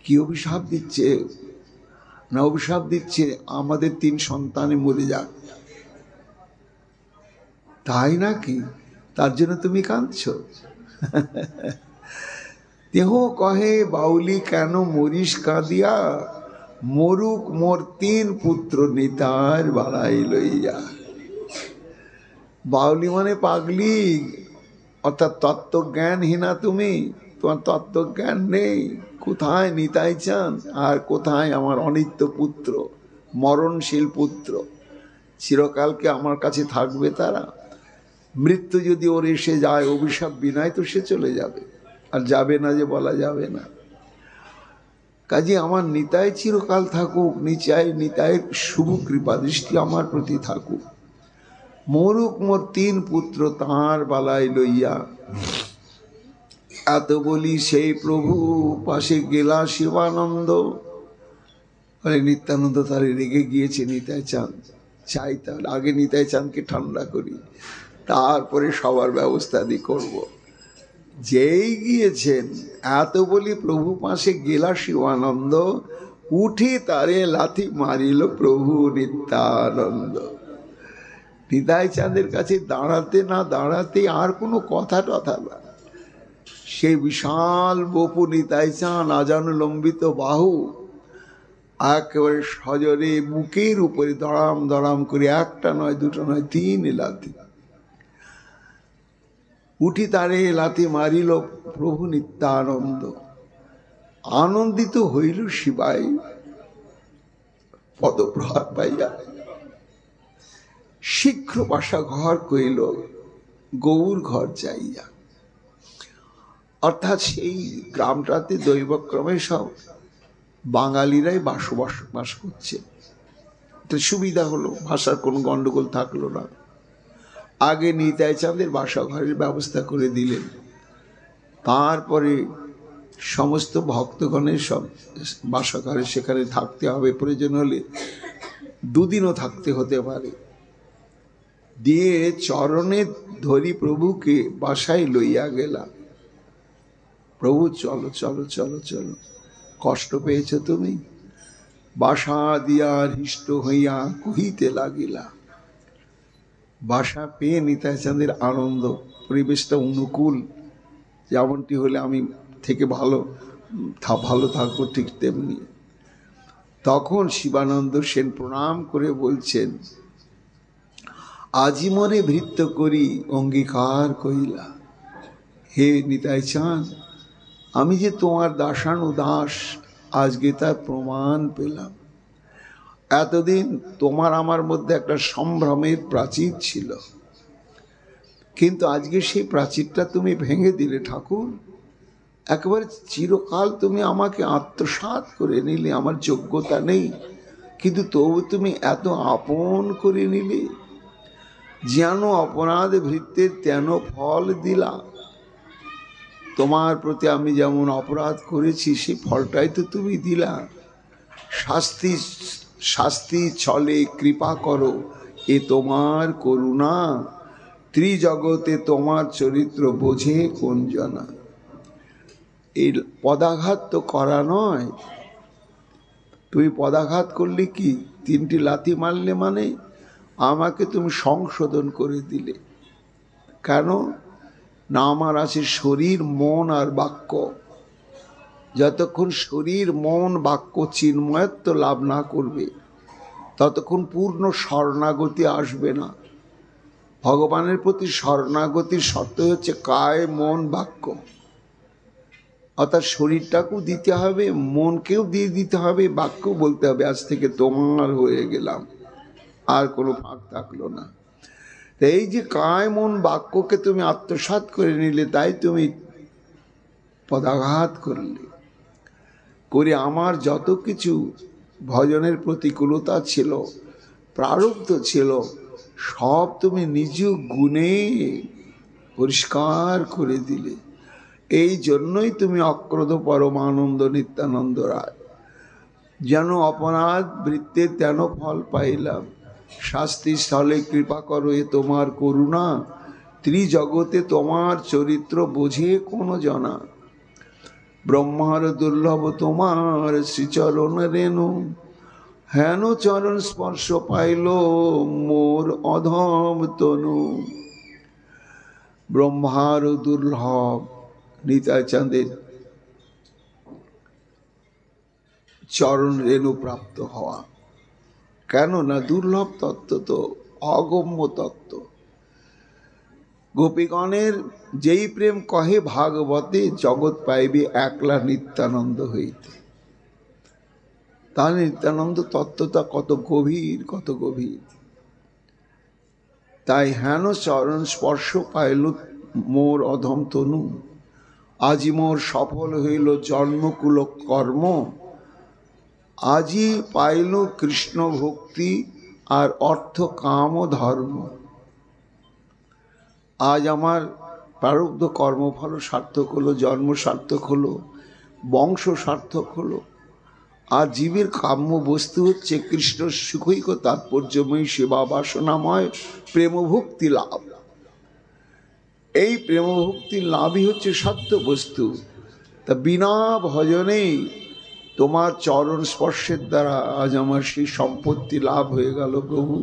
কি অভিশাপ দিচ্ছে? না, অভিশাপ দিচ্ছে আমাদের 3 সন্তানে মরে যাক। তাই নাকি? তার জন্য তুমি কাঁদছ? দেহ কহে বাউলি কেন মরিস কাঁদিয়া, মরুক মোর 3 পুত্র নিতার বাড়াই লইয়া। বাউলি মানে পাগলি, অর্থাৎ তত্ত্বজ্ঞানহীনা তুমি, তোমার তত্ত্বজ্ঞান নেই। কোথায় নিতাই চাঁদ আর কোথায় আমার অনিত্য পুত্র, মরণশীল পুত্র? চিরকালকে আমার কাছে থাকবে তারা? মৃত্যু যদি ওর এসে যায়, অভিশাপ বিনায় তো সে চলে যাবে, আর যাবে না যে বলা যাবে না। কাজে আমার নিতাই চিরকাল থাকুক, নিতাইয়ের শুভ কৃপা দৃষ্টি আমার প্রতি থাকুক। মরুক মোর 3 পুত্র তাঁর বালাই লইয়া। এত বলি সেই প্রভু পাশে গেলা শিবানন্দ। নিত্যানন্দ তারে রেগে গিয়েছে নিতাই চাঁদ। চাই তাহলে আগে নিতাই চাঁদকে ঠান্ডা করি, তারপরে সবার ব্যবস্থা দিয়ে করব। যেই গিয়েছেন, এত বলি প্রভু পাশে গেলা শিবানন্দ, উঠি তারে লাথি মারিল প্রভু নিত্যানন্দ। নিতাই চাঁদের কাছে দাঁড়াতে না দাঁড়াতে আর কোনো কথা টথা না, সেই বিশাল বপু নিতাই চাঁদ, আজানু লম্বিত বাহু, একেবারে সজরে বুকের উপরে দড়াম দড়াম করে 1টা নয় 2টো নয় 3 লাথি। উঠি তারে লাথি মারিল প্রভু নিত্যানন্দ। আনন্দিত হইল শিবাই পদপ্রহার পাইয়া। শীঘ্র বাসা ঘর কইল গৌর ঘর যাইয়া। অর্থাৎ সেই গ্রামটাতে দৈবক্রমে সব বাঙালিরাই বাস করছে। তো সুবিধা হলো, ভাষার কোনো গন্ডগোল থাকলো না। আগে নিতাই চাঁদের বাসা ঘরের ব্যবস্থা করে দিলেন, তারপরে সমস্ত ভক্তগণের সব বাসা ঘরে সেখানে থাকতে হবে, প্রয়োজন হলে 2 দিনও থাকতে হতে পারে। দিয়ে চরণে ধরি প্রভুকে বাসায় লইয়া গেলাম। প্রভু চলো চলো চলো চলো, কষ্ট পেয়েছ তুমি? বাসা দিয়া হৃষ্ট হইয়া কহিতে লাগিলা। বাসা পেয়ে নিতাই চাঁদের আনন্দ, পরিবেশটা অনুকূল, যেমনটি হলে আমি থেকে ভালো থাকবো, ঠিক তেমনি। তখন শিবানন্দ সেন প্রণাম করে বলছেন, আজি মনে ভৃত্য করি অঙ্গীকার কইলা। হে নিতাই চাঁদ, আমি যে তোমার দাসানুদাস, আজকে তার প্রমাণ পেলাম। এতদিন তোমার আমার মধ্যে একটা সম্ভ্রমের প্রাচীর ছিল, কিন্তু আজকে সেই প্রাচীরটা তুমি ভেঙে দিলে ঠাকুর। একেবারে চিরকাল তুমি আমাকে আত্মসাৎ করে নিলে, আমার যোগ্যতা নেই, কিন্তু তবু তুমি এত আপন করে নিলে। যেন অপরাধ ভৃত্যের তেন ফল দিলা। তোমার প্রতি আমি যেমন অপরাধ করেছি সেই ফলটাই তো তুমি দিলা। শাস্তি শাস্তি ছলে কৃপা করো, এ তোমার করুণা। ত্রিজগতে তোমার চরিত্র বোঝে কোন জনা। এই পদাঘাত তো করা নয়। তুমি পদাঘাত করলে কি, তিনটি লাথি মারলে মানে আমাকে তুমি সংশোধন করে দিলে। কেন না, আমার আছে শরীর, মন আর বাক্য। যতক্ষণ শরীর মন বাক্য চিন্ময়ত্ব লাভ না করবে, ততক্ষণ পূর্ণ শরণাগতি আসবে না। ভগবানের প্রতি শরণাগতির শর্ত হচ্ছে কায় মন বাক্য। অর্থাৎ শরীরটাকেও দিতে হবে, মনকেও দিয়ে দিতে হবে, বাক্য বলতে হবে আজ থেকে তোমার হয়ে গেলাম, আর কোনো ফাঁক থাকলো না। এই যে কায় মন বাক্যকে তুমি আত্মসাৎ করে নিলে, তাই তুমি পদাঘাত করলে। করে আমার যত কিছু ভজনের প্রতিকূলতা ছিল, প্রারব্ধ ছিল, সব তুমি নিজ গুণে পরিষ্কার করে দিলে। এই জন্যই তুমি অক্রোধ পরমানন্দ নিত্যানন্দ রায়। যেন অপরাধ বৃত্তে তেন ফল পাইলাম, শাস্তি স্থলে কৃপা করো, এ তোমার করুণা। ত্রিজগতে তোমার চরিত্র বোঝে কোন জনা। ব্রহ্মার দুর্লভ তোমার শ্রীচরণ রেণু, হেন চরণ স্পর্শ পাইল মোর অধম তনু। ব্রহ্মার দুর্লভ নিতাই চাঁদের চরণ রেণু প্রাপ্ত হওয়া। কেন না, দুর্লভ তত্ত্ব তো অগম্য তত্ত্ব। গোপীগণের যেই প্রেম কহে ভাগবতে, জগৎ পাইবে একলা নিত্যানন্দ হইতে। তাহলে নিত্যানন্দ তত্ত্বটা কত গভীর, কত গভীর। তাই হেন চরণ স্পর্শ পাইল মোর অধম তনু, আজি মোর সফল হইল জন্মকুল কর্ম। আজি পাইল কৃষ্ণ ভক্তি আর অর্থ কাম ধর্ম। আজ আমার প্রারব্ধ কর্মফল সার্থক হলো, জন্ম সার্থক হলো, বংশ সার্থক হলো। আর জীবের কাম্য বস্তু হচ্ছে কৃষ্ণ সুখৈক তাৎপর্যময়ী সেবা বাসনাময় প্রেমভক্তি লাভ। এই প্রেমভক্তির লাভই হচ্ছে সত্য বস্তু। তা বিনা ভজনেই তোমার চরণ স্পর্শের দ্বারা আজ আমার সেই সম্পত্তি লাভ হয়ে গেল প্রভু।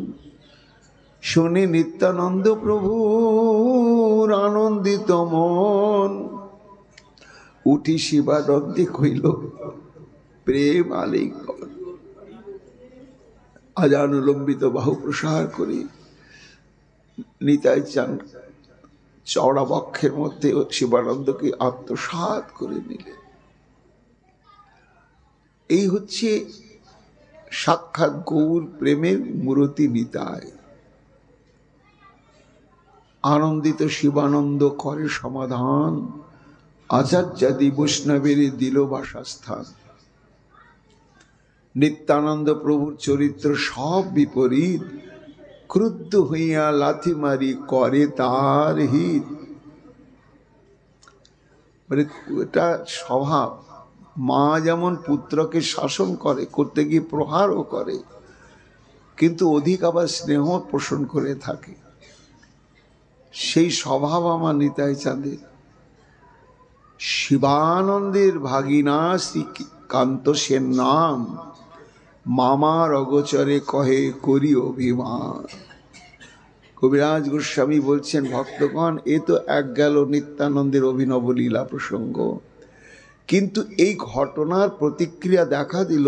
শুনে নিত্যানন্দ প্রভুর আনন্দিত মন, উঠি শিবানন্দে কইল প্রেম আলিঙ্গন। আজানুলম্বিত বাহু প্রসার করে নিতাই চান চওড়া বক্ষের মধ্যে শিবানন্দকে আত্মসাৎ করে নিলেন। এই হচ্ছে সাক্ষাৎ গৌর প্রেমের মূরতি নিতাই। আনন্দিত শিবানন্দ করে সমাধান, আচার্যাদি বৈষ্ণবের দিল বাসস্থান। নিত্যানন্দ প্রভুর চরিত্র সব বিপরীত, ক্রুদ্ধ হইয়া লাথি মারি করে তার হিত। মানে এটা স্বভাব। মা যেমন পুত্রকে শাসন করে, করতে গিয়ে প্রহারও করে, কিন্তু অধিক আবার স্নেহ পোষণ করে থাকে। সেই স্বভাব আমার নিতাই চাঁদের। শিবানন্দের ভাগিনা শ্রীকান্ত সেন নাম, মামার অগোচরে কহে করি অভিমান। কবিরাজ গোস্বামী বলছেন, ভক্তগণ এ তো এক গেল নিত্যানন্দের অভিনব লীলা প্রসঙ্গ, কিন্তু এই ঘটনার প্রতিক্রিয়া দেখা দিল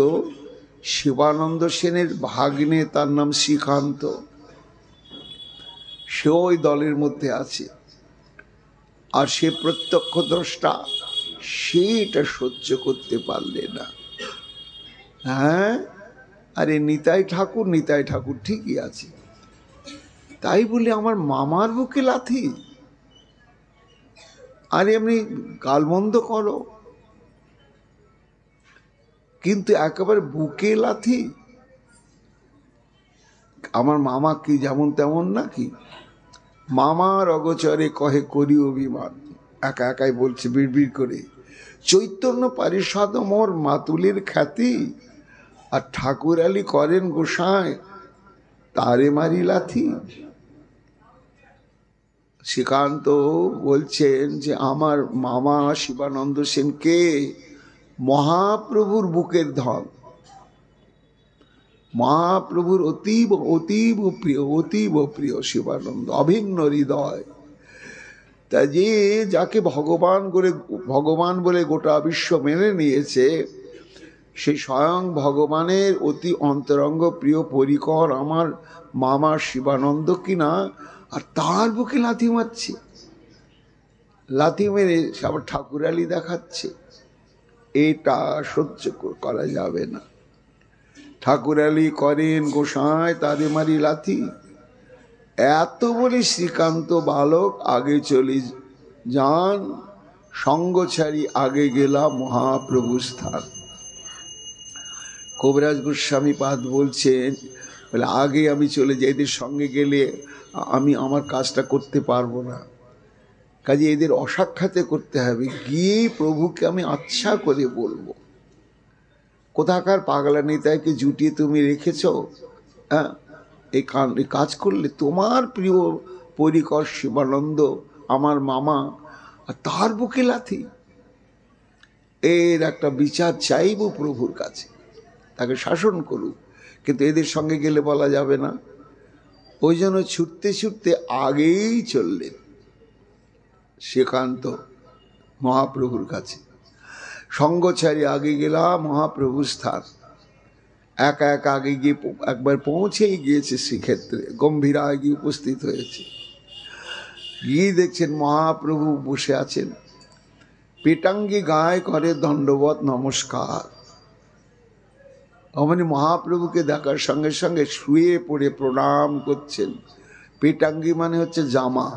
শিবানন্দ সেনের ভাগ্নে, তার নাম শ্রীকান্ত, সে ওই দলের মধ্যে আছে। আর সে প্রত্যক্ষ দ্রষ্টা, সে এটা সহ্য করতে পারলে না। হ্যাঁ, আরে নিতাই ঠাকুর ঠিকই আছে, তাই বলে আমার মামার বুকে লাথি? আরে এমনি গালমন্দ করো, কিন্তু একেবারে বুকে লাথি? আমার মামা কি যেমন তেমন নাকি? মামার অগোচরে কহে করি অভিমান, একা একাই বলছে বিড়বিড় করে, চৈতন্য পারিষদ মোর মাতুলের খ্যাতি, আর ঠাকুর আলী করেন গোসাঁই তারে মারি লাথি। শ্রীকান্ত বলছেন যে আমার মামা শিবানন্দ সেনকে মহাপ্রভুর বুকের ধন, মহাপ্রভুর অতীব অতীব প্রিয় শিবানন্দ, অভিন্ন হৃদয়। তা যে যাকে ভগবান বলে গোটা বিশ্ব মেনে নিয়েছে, সেই স্বয়ং ভগবানের অতি অন্তরঙ্গ প্রিয় পরিকর আমার মামা শিবানন্দ কিনা, আর তার বুকে লাথি মারছে, লাথি মেরে আবার ঠাকুর আলী দেখাচ্ছে। এটা সহ্য করা যাবে না। ঠাকুর আলী করেন গোসাঁই তারে মারি লাথি, এত বলে শ্রীকান্ত বালক আগে চলে যান, সঙ্গ ছাড়ি আগে গেলাম মহাপ্রভু স্থান। কবিরাজ গোস্বামী পাদ বলছেন, বলে আগে আমি চলে যাই, এদের সঙ্গে গেলে আমি আমার কাজটা করতে পারবো না, কাজে এদের অসাক্ষাতে করতে হবে, গিয়ে প্রভুকে আমি আচ্ছা করে বলবো। কোথাকার পাগলা নেতাকে জুটিয়ে তুমি রেখেছ, হ্যাঁ, এই কাজ করলে তোমার প্রিয় পরিকর শিবানন্দ আমার মামা, আর তার বুকে লাথি। এর একটা বিচার চাইব প্রভুর কাছে, তাকে শাসন করুক, কিন্তু এদের সঙ্গে গেলে বলা যাবে না। ওই জন্য ছুটতে ছুটতে আগেই চললেন শ্রীকান্ত মহাপ্রভুর কাছে। সঙ্গ ছাড়ি আগে গেলাম মহাপ্রভু স্থান। একা একা আগে গিয়ে একবার পৌঁছেই গিয়েছে শ্রীক্ষেত্রে, গম্ভীরা গিয়ে উপস্থিত হয়েছে। গিয়ে দেখছেন মহাপ্রভু বসে আছেন, পেটাঙ্গি গায়ে করে দণ্ডবত নমস্কার। অমনি মহাপ্রভুকে দেখার সঙ্গে সঙ্গে শুয়ে পড়ে প্রণাম করছেন। পেটাঙ্গি মানে হচ্ছে জামা,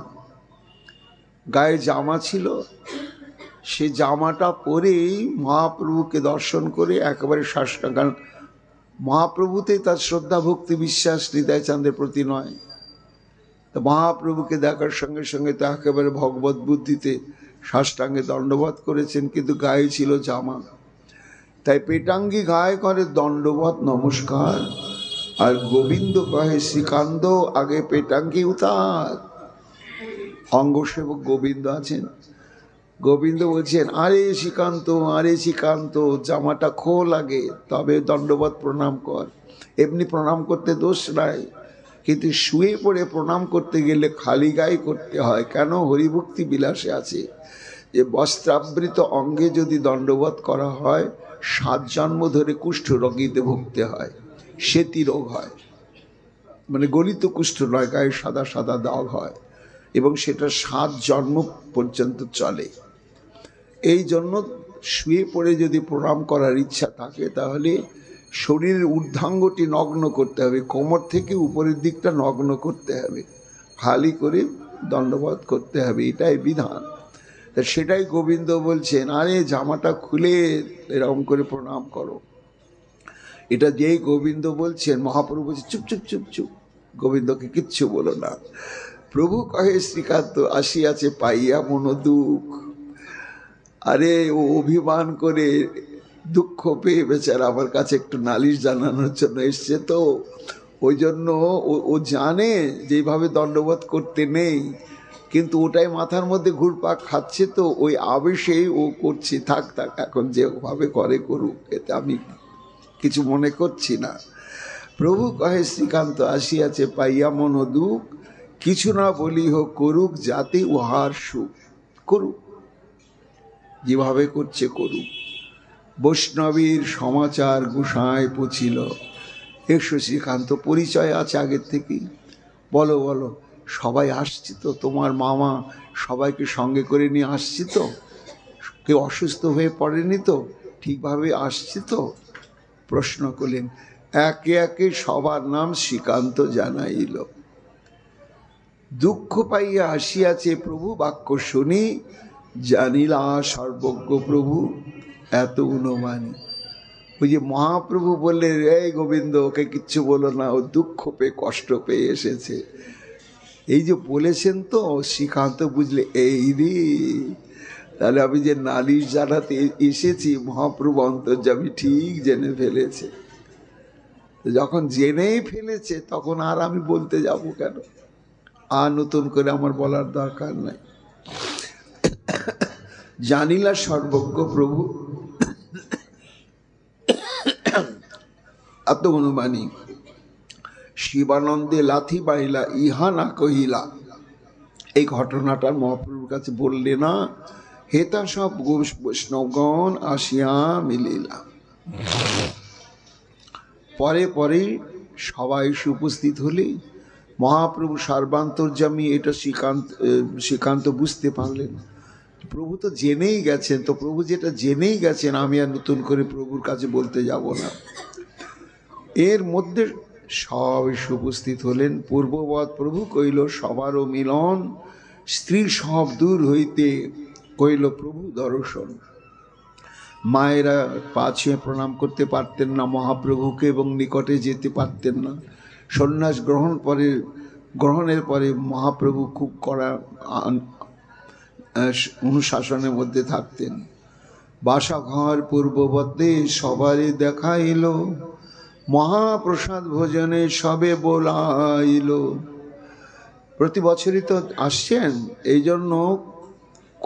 গায়ে জামা ছিল, সে জামাটা পরেই মহাপ্রভুকে দর্শন করে একেবারে সাষ্টাঙ্গ। মহাপ্রভুতেই তার শ্রদ্ধা ভক্তি বিশ্বাস হৃদয় চাঁদের প্রতি নয়, তো মহাপ্রভুকে দেখার সঙ্গে সঙ্গে তো একেবারে ভগবত বুদ্ধিতে সাষ্টাঙ্গে দণ্ডবত করেছেন, কিন্তু গায়ে ছিল জামা, তাই পেটাঙ্গি গায়ে করে দণ্ডবত নমস্কার। আর গোবিন্দ কহে শ্রীকান্ত আগে পেটাঙ্গি উতার। অঙ্গসেবক গোবিন্দ আছেন, গোবিন্দ বলছেন আরে শ্রীকান্ত জামাটা খোল আগে, তবে দণ্ডবত প্রণাম কর। এমনি প্রণাম করতে দোষ নাই, কিন্তু শুয়ে পড়ে প্রণাম করতে গেলে খালি গায়ে করতে হয়। কেন? হরিভক্তি বিলাসে আছে যে বস্ত্রাবৃত অঙ্গে যদি দণ্ডবত করা হয় 7 জন্ম ধরে কুষ্ঠ রোগীতে ভুগতে হয়, সেতি রোগ হয়, মানে গলিত কুষ্ঠ নয়, গায়ে সাদা সাদা দাগ হয়, এবং সেটা 7 জন্ম পর্যন্ত চলে। এই জন্য শুয়ে পড়ে যদি প্রণাম করার ইচ্ছা থাকে তাহলে শরীরের ঊর্ধ্বাঙ্গটি নগ্ন করতে হবে, কোমর থেকে উপরের দিকটা নগ্ন করতে হবে, খালি করে দণ্ডবত করতে হবে, এটাই বিধান। তা সেটাই গোবিন্দ বলছেন, আরে জামাটা খুলে এরকম করে প্রণাম করো। এটা যেই গোবিন্দ বলছেন, মহাপ্রভু বলছে চুপ চুপ চুপ চুপ, গোবিন্দকে কিচ্ছু বলো না। প্রভু কহে শ্রীকান্ত আসিয়াছে পাইয়া মন দুঃখ। আরে ও অভিমান করে দুঃখ পেয়ে বেচারা আমার কাছে একটু নালিশ জানানোর জন্য এসছে, তো ওই জন্য ও জানে যেভাবে দণ্ডবত করতে নেই, কিন্তু ওটাই মাথার মধ্যে ঘুরপাক খাচ্ছে, তো ওই আবেশেই ও করছে। থাক এখন যেভাবে করে করুক, এতে আমি কিছু মনে করছি না। প্রভু কহে শ্রীকান্ত আসিয়াছে পাইয়া মন দুঃখ, কিছু না বলি হোক করুক যাতে উহার সুখ। করুক, যেভাবে করছে করুক। বৈষ্ণবীর সমাচার গোসাঁই পুছিল। এসো শ্রীকান্ত, পরিচয় আছে আগের থেকেই, বলো বলো, সবাই আসছি তো, তোমার মামা সবাইকে সঙ্গে করে নিয়ে আসছি তো, কেউ অসুস্থ হয়ে পড়েনি তো, ঠিকভাবে আসছে তো? প্রশ্ন করলেন। একে একে সবার নাম শ্রীকান্ত জানাইল। দুঃখ পাইয়া আসিয়াছে প্রভু বাক্য শুনি, জানিলা সর্বজ্ঞ প্রভু এত অনুমানী। ওই যে মহাপ্রভু বললেন, এই গোবিন্দ ওকে কিচ্ছু বলো না, ও দুঃখ পেয়ে কষ্ট পেয়ে এসেছে। এই যে বলেছেন তো শ্রীকান্ত বুঝলে, এই রে, তাহলে আমি যে নালিশ জানাতে এসেছি মহাপ্রভু অন্তর্যামী ঠিক জেনে ফেলেছে। যখন জেনেই ফেলেছে তখন আর আমি বলতে যাব কেন? আর নতুন করে আমার বলার দরকার নাই। জানিলা সর্বজ্ঞ প্রভু এত অনুমানী, শিবানন্দে লাথি বাহিলা ইহা না কহিলা। এই ঘটনাটা মহাপ্রভুর কাছে বললে না, হেতা সব বৈষ্ণবগণ আসিয়া মিলিলা। পরে পরে সবাই উপস্থিত হলে মহাপ্রভু সর্বান্তর্যামী এটা শ্রীকান্ত বুঝতে পারলেন। প্রভু তো জেনেই গেছেন, তো প্রভু যেটা জেনেই গেছেন আমি আর নতুন করে প্রভুর কাছে বলতে যাব না। এর মধ্যে সবাই উপস্থিত হলেন। পূর্ববৎ প্রভু কইল সবারও মিলন, স্ত্রী সব দূর হইতে কইল প্রভু দর্শন। মায়েরা পাছে প্রণাম করতে পারতেন না মহাপ্রভুকে এবং নিকটে যেতে পারতেন না। সন্ন্যাস গ্রহণের পরে মহাপ্রভু খুব কড়া অনুশাসনের মধ্যে থাকতেন। বাসাঘর পূর্ববর্তী সবারই দেখাইল, মহাপ্রসাদ ভোজনে সবে বোলাইল। প্রতি বছরই তো আসছেন, এই জন্য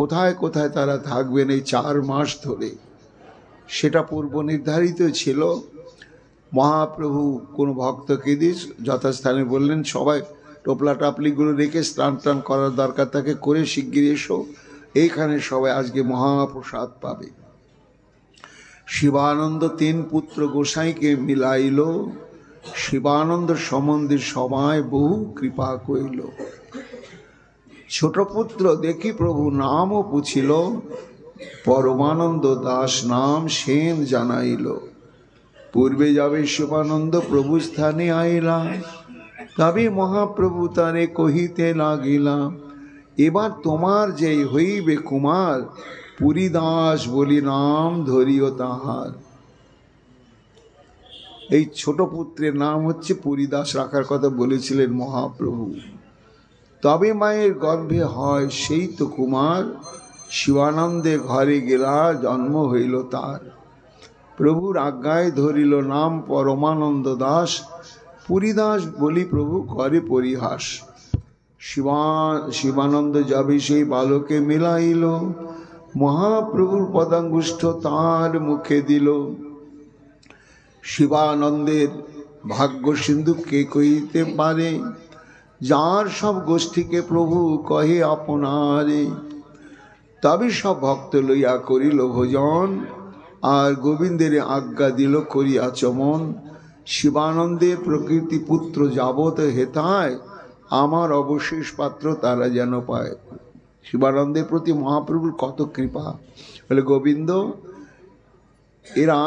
কোথায় কোথায় তারা থাকবেন এই 4 মাস ধরে সেটা পূর্ব নির্ধারিত ছিল। মহাপ্রভু কোনো ভক্তকে দিয়ে যথাস্থানে বললেন, সবাই টোপলা টাপলিগুলো রেখে স্নান টান করার দরকার তাকে করে শিগগির এসো, এইখানে সবাই আজকে মহাপ্রসাদ পাবে। শিবানন্দ 3 পুত্র গোসাইকে মিলাইল, শিবানন্দ সম্বন্ধে সবাই বহু কৃপা কইল। ছোট পুত্র দেখি প্রভু নামও পুছিল, পরমানন্দ দাস নাম সেন জানাইল। পূর্বে যাবে শিবানন্দ প্রভু স্থানে আইলা, তবে মহাপ্রভু তারে কহিতে লাগিলা, এবার তোমার যেই হইবে কুমার, পুরীদাস বলি নাম ধরিও তাহার। এই ছোট পুত্রের নাম হচ্ছে পুরীদাস রাখার কথা বলেছিলেন মহাপ্রভু। তবে মায়ের গর্ভে হয় সেই তো কুমার, শিবানন্দে ঘরে গেলা জন্ম হইল তার। প্রভুর আজ্ঞায় ধরিল নাম পরমানন্দ দাস, পুরীদাস বলি প্রভু করে পরিহাস। শিবানন্দ যাবে সেই বালকে মিলাইল, মহাপ্রভুর পদাঙ্গুষ্ঠ তার মুখে দিল। শিবানন্দের ভাগ্য সিন্ধু কে কইতে পারে, যার সব গোষ্ঠীকে প্রভু কহে আপনারে। তবে সব ভক্ত লইয়া করিল ভোজন, আর গোবিন্দের আজ্ঞা দিল করিয়া চমন। শিবানন্দের প্রকৃতি পুত্র যাবত হেতায়, আমার অবশেষ পাত্র তারা যেন পায়। শিবানন্দের প্রতি মহাপ্রভুর কত কৃপা। বলে গোবিন্দ এরা,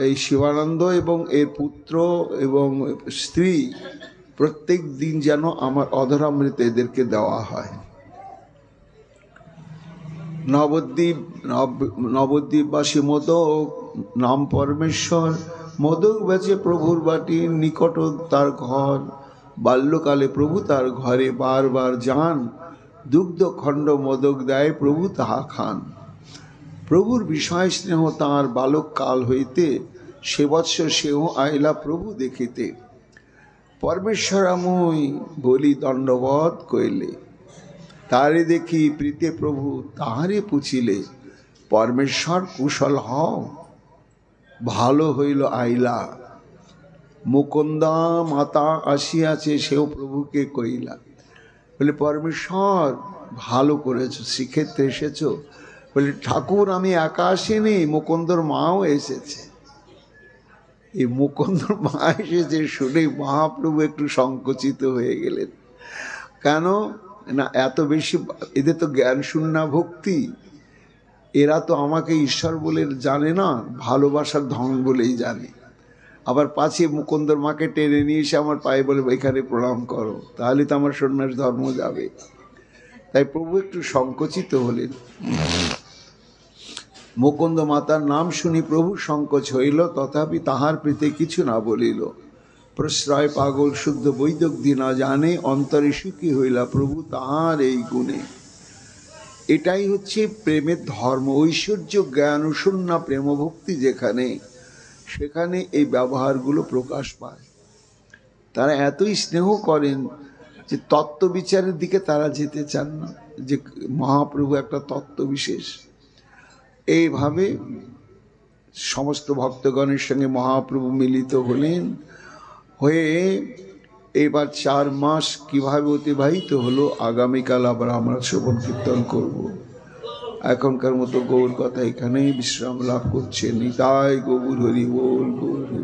এই শিবানন্দ এবং এর পুত্র এবং স্ত্রী প্রত্যেক দিন যেন আমার অধরামৃত এদেরকে দেওয়া হয়। নবদ্বীপবাসী মোদক নাম পরমেশ্বর, মোদক বেচে প্রভুর বাটির নিকট তার ঘর। বাল্যকালে প্রভু তার ঘরে বারবার যান, দুগ্ধ খণ্ড মোদক দেয় প্রভু তাহা খান। প্রভুর বিষয় স্নেহ তাঁর বালককাল হইতে, সে বৎসর সেও আইলা প্রভু দেখিতে। পরমেশ্বরাময় বলি দণ্ডবত কইলে, তারে দেখি প্রীতে প্রভু তাহারে পুছিলে, পরমেশ্বর কুশল হও, ভালো হইল আইলা। মুকুন্দা মাতা আসিয়াছে, সেও প্রভুকে কইলা। বলে পরমেশ্বর ভালো করেছো, শ্রীক্ষেত্রে এসেছো। বলে ঠাকুর আমি একা আসিনি, মুকুন্দর মাও এসেছে। এই মুকুন্দর মা এসেছে শুনে মহাপ্রভু একটু সংকুচিত হয়ে গেলেন। কেন না, এত বেশি এদের তো জ্ঞান শূন্য ভক্তি, এরা তো আমাকে ঈশ্বর বলে জানে না, ভালোবাসার ধন বলেই জানে। আবার পাছে মুকুন্দর মাকে টেনে নিয়ে এসে আমার পায়ে বলে এখানে প্রণাম করো, তাহলে তো আমার সন্ন্যাস ধর্ম যাবে। তাই প্রভু একটু সংকুচিত হলেন। মুকুন্দ মাতার নাম শুনি প্রভু সংকোচ হইল, তথাপি তাহার প্রীতি কিছু না বলিল। প্রশ্রয় পাগল শুদ্ধ বৈদক দিনা জানে, অন্তরে সুখী হইলা প্রভু তাহার এই গুণে। এটাই হচ্ছে প্রেমের ধর্ম। ঐশ্বর্য জ্ঞান শূন্য প্রেম ভক্তি যেখানে, সেখানে এই ব্যবহারগুলো প্রকাশ পায়। তারা এতই স্নেহ করেন যে তত্ত্ব বিচারের দিকে তারা যেতে চান না, যে মহাপ্রভু একটা তত্ত্ব বিশেষ। এইভাবে সমস্ত ভক্তগণের সঙ্গে মহাপ্রভু মিলিত হলেন। হয়ে এবার 4 মাস কিভাবে অতিবাহিত হলো, আগামীকাল আবার আমরা শ্রবণ কীর্তন করব। এখনকার মতো গৌর কথা এখানেই বিশ্রাম লাভ করছে। নিতাই গৌর হরি বল, গৌর হরি।